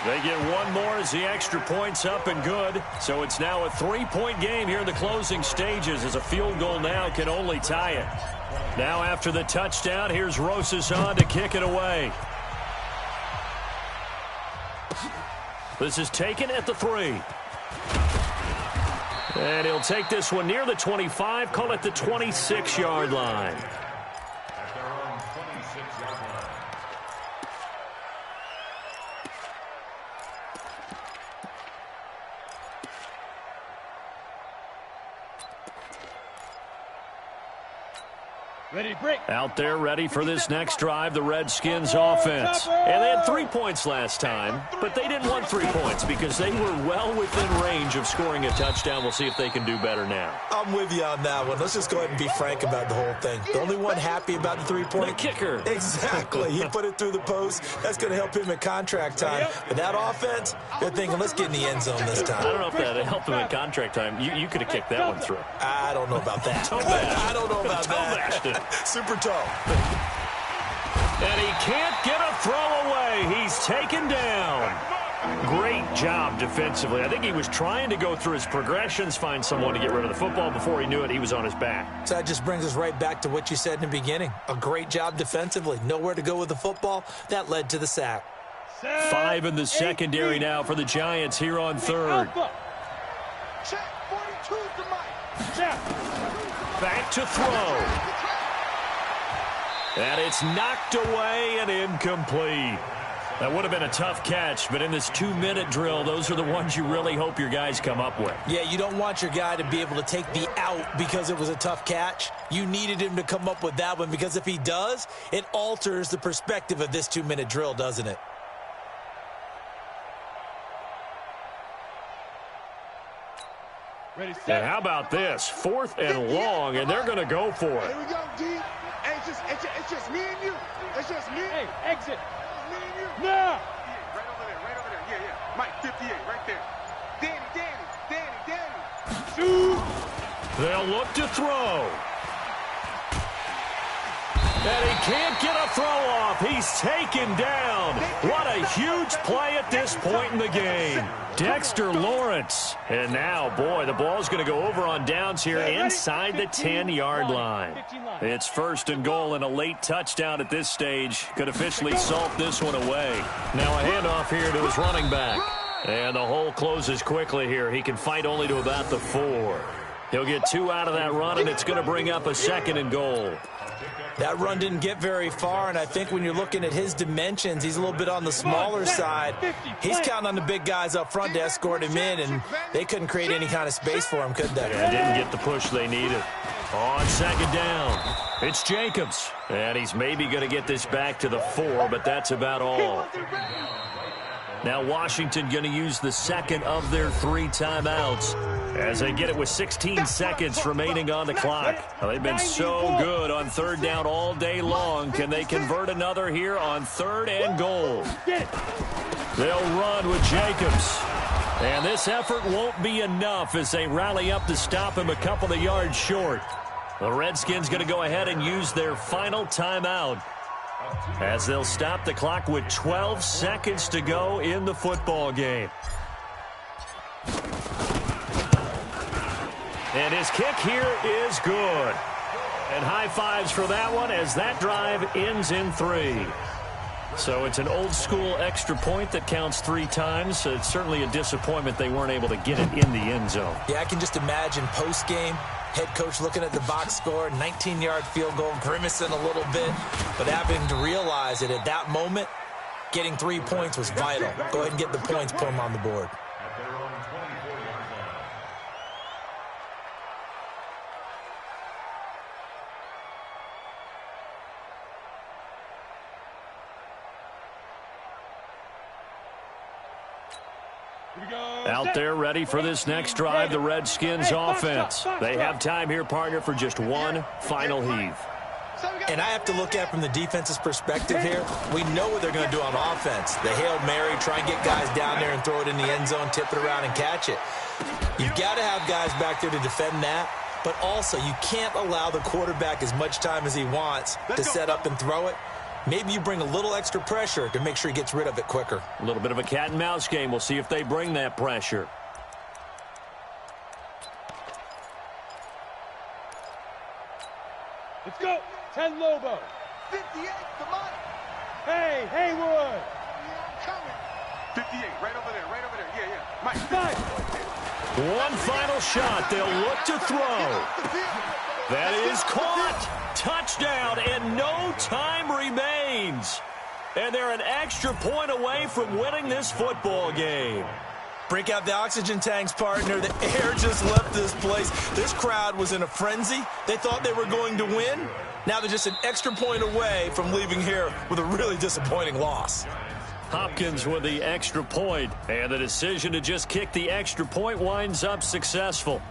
They get 1 more as the extra point's up and good. So it's now a 3-point game here in the closing stages as a field goal now can only tie it. Now after the touchdown, here's Rosas on to kick it away. This is taken at the 3. And he'll take this one near the 25, call it the 26-yard line. At their own 26-yard line. Ready, break. Out there ready for this next drive, the Redskins offense. And they had 3 points last time, but they didn't want 3 points because they were well within range of scoring a touchdown. We'll see if they can do better now. I'm with you on that one. Let's just go ahead and be frank about the whole thing. The only one happy about the 3-point? The kicker. Exactly. He put it through the post. That's going to help him at contract time. But that offense, they're thinking, let's get in the end zone this time. I don't know if that helped him at contract time. You could have kicked that one through. I don't know about that. I don't know about that. Super tall. And he can't get a throw away. He's taken down. Great job defensively. I think he was trying to go through his progressions, find someone to get rid of the football. Before he knew it, he was on his back. So that just brings us right back to what you said in the beginning. A great job defensively. Nowhere to go with the football. That led to the sack. 5 in the secondary now for the Giants here on third. Check 42 to Mike. Back to throw. And it's knocked away and incomplete. That would have been a tough catch, but in this 2-minute drill, those are the ones you really hope your guys come up with. Yeah, you don't want your guy to be able to take the out because it was a tough catch. You needed him to come up with that one because if he does, it alters the perspective of this 2-minute drill, doesn't it? Ready, set. And how about this? 4th and long, and they're going to go for it. Here we go, D. Hey, it's just me and you. It's just me. Hey, exit. It's me and you. Now. Right over there. Yeah. Mike, 58, right there. Danny. Shoot. They'll look to throw. And he can't get a throw off. He's taken down. What a huge play at this point in the game. Dexter Lawrence. And now, boy, the ball's going to go over on downs here inside the 10-yard line. It's 1st and goal and a late touchdown at this stage. Could officially salt this one away. Now a handoff here to his running back. And the hole closes quickly here. He can fight only to about the 4. He'll get 2 out of that run, and it's going to bring up a 2nd and goal. That run didn't get very far, and I think when you're looking at his dimensions, he's a little bit on the smaller side. He's counting on the big guys up front to escort him in, and they couldn't create any kind of space for him, could they? Yeah, didn't get the push they needed. On 2nd down, it's Jacobs. And he's maybe going to get this back to the 4, but that's about all. Now Washington going to use the 2nd of their 3 timeouts as they get it with 16 seconds remaining on the clock. Well, they've been so good on 3rd down all day long. Can they convert another here on 3rd and goal? They'll run with Jacobs. And this effort won't be enough as they rally up to stop him a couple of yards short. The Redskins going to go ahead and use their final timeout as they'll stop the clock with 12 seconds to go in the football game. And his kick here is good. And high fives for that one as that drive ends in 3. So it's an old-school extra point that counts 3 times. It's certainly a disappointment they weren't able to get it in the end zone. Yeah, I can just imagine post-game, head coach looking at the box score, 19-yard field goal, grimacing a little bit, but having to realize that at that moment, getting 3 points was vital. Go ahead and get the points, put them on the board. At their own 24-yard line. Out there ready for this next drive, the Redskins offense. They have time here, partner, for just one final heave. And I have to look at it from the defense's perspective here. We know what they're going to do on offense. The Hail Mary, try and get guys down there and throw it in the end zone, tip it around and catch it. You've got to have guys back there to defend that. But also, you can't allow the quarterback as much time as he wants to set up and throw it. Maybe you bring a little extra pressure to make sure he gets rid of it quicker. A little bit of a cat and mouse game. We'll see if they bring that pressure. Let's go. 10 Lobo. 58 to Mike. Hey, Haywood. 58, right over there. Yeah. Mike, 5. One final shot. They'll look to throw. That is caught. Touchdown, and no time remains. And they're an extra point away from winning this football game. Break out the oxygen tanks, partner. The air just left this place. This crowd was in a frenzy. They thought they were going to win. Now they're just an extra point away from leaving here with a really disappointing loss. Hopkins with the extra point, and the decision to just kick the extra point winds up successful.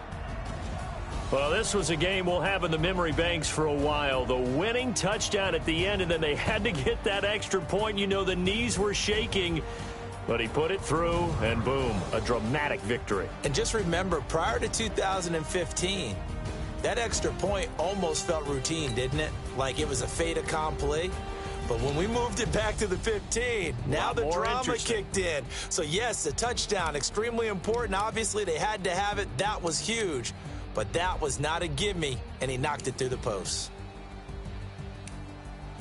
Well, this was a game we'll have in the memory banks for a while. The winning touchdown at the end, and then they had to get that extra point. You know, the knees were shaking, but he put it through, and boom, a dramatic victory. And just remember, prior to 2015, that extra point almost felt routine, didn't it? Like it was a fait accompli. But when we moved it back to the 15, now the drama kicked in. So, yes, the touchdown, extremely important. Obviously, they had to have it. That was huge. But that was not a gimme, and he knocked it through the posts.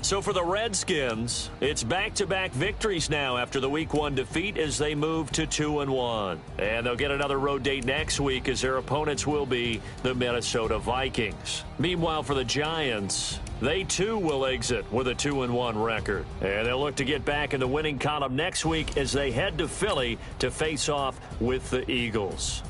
So for the Redskins, it's back-to-back victories now after the Week 1 defeat as they move to 2-1. And they'll get another road date next week as their opponents will be the Minnesota Vikings. Meanwhile, for the Giants, they too will exit with a 2-1 record. And they'll look to get back in the winning column next week as they head to Philly to face off with the Eagles.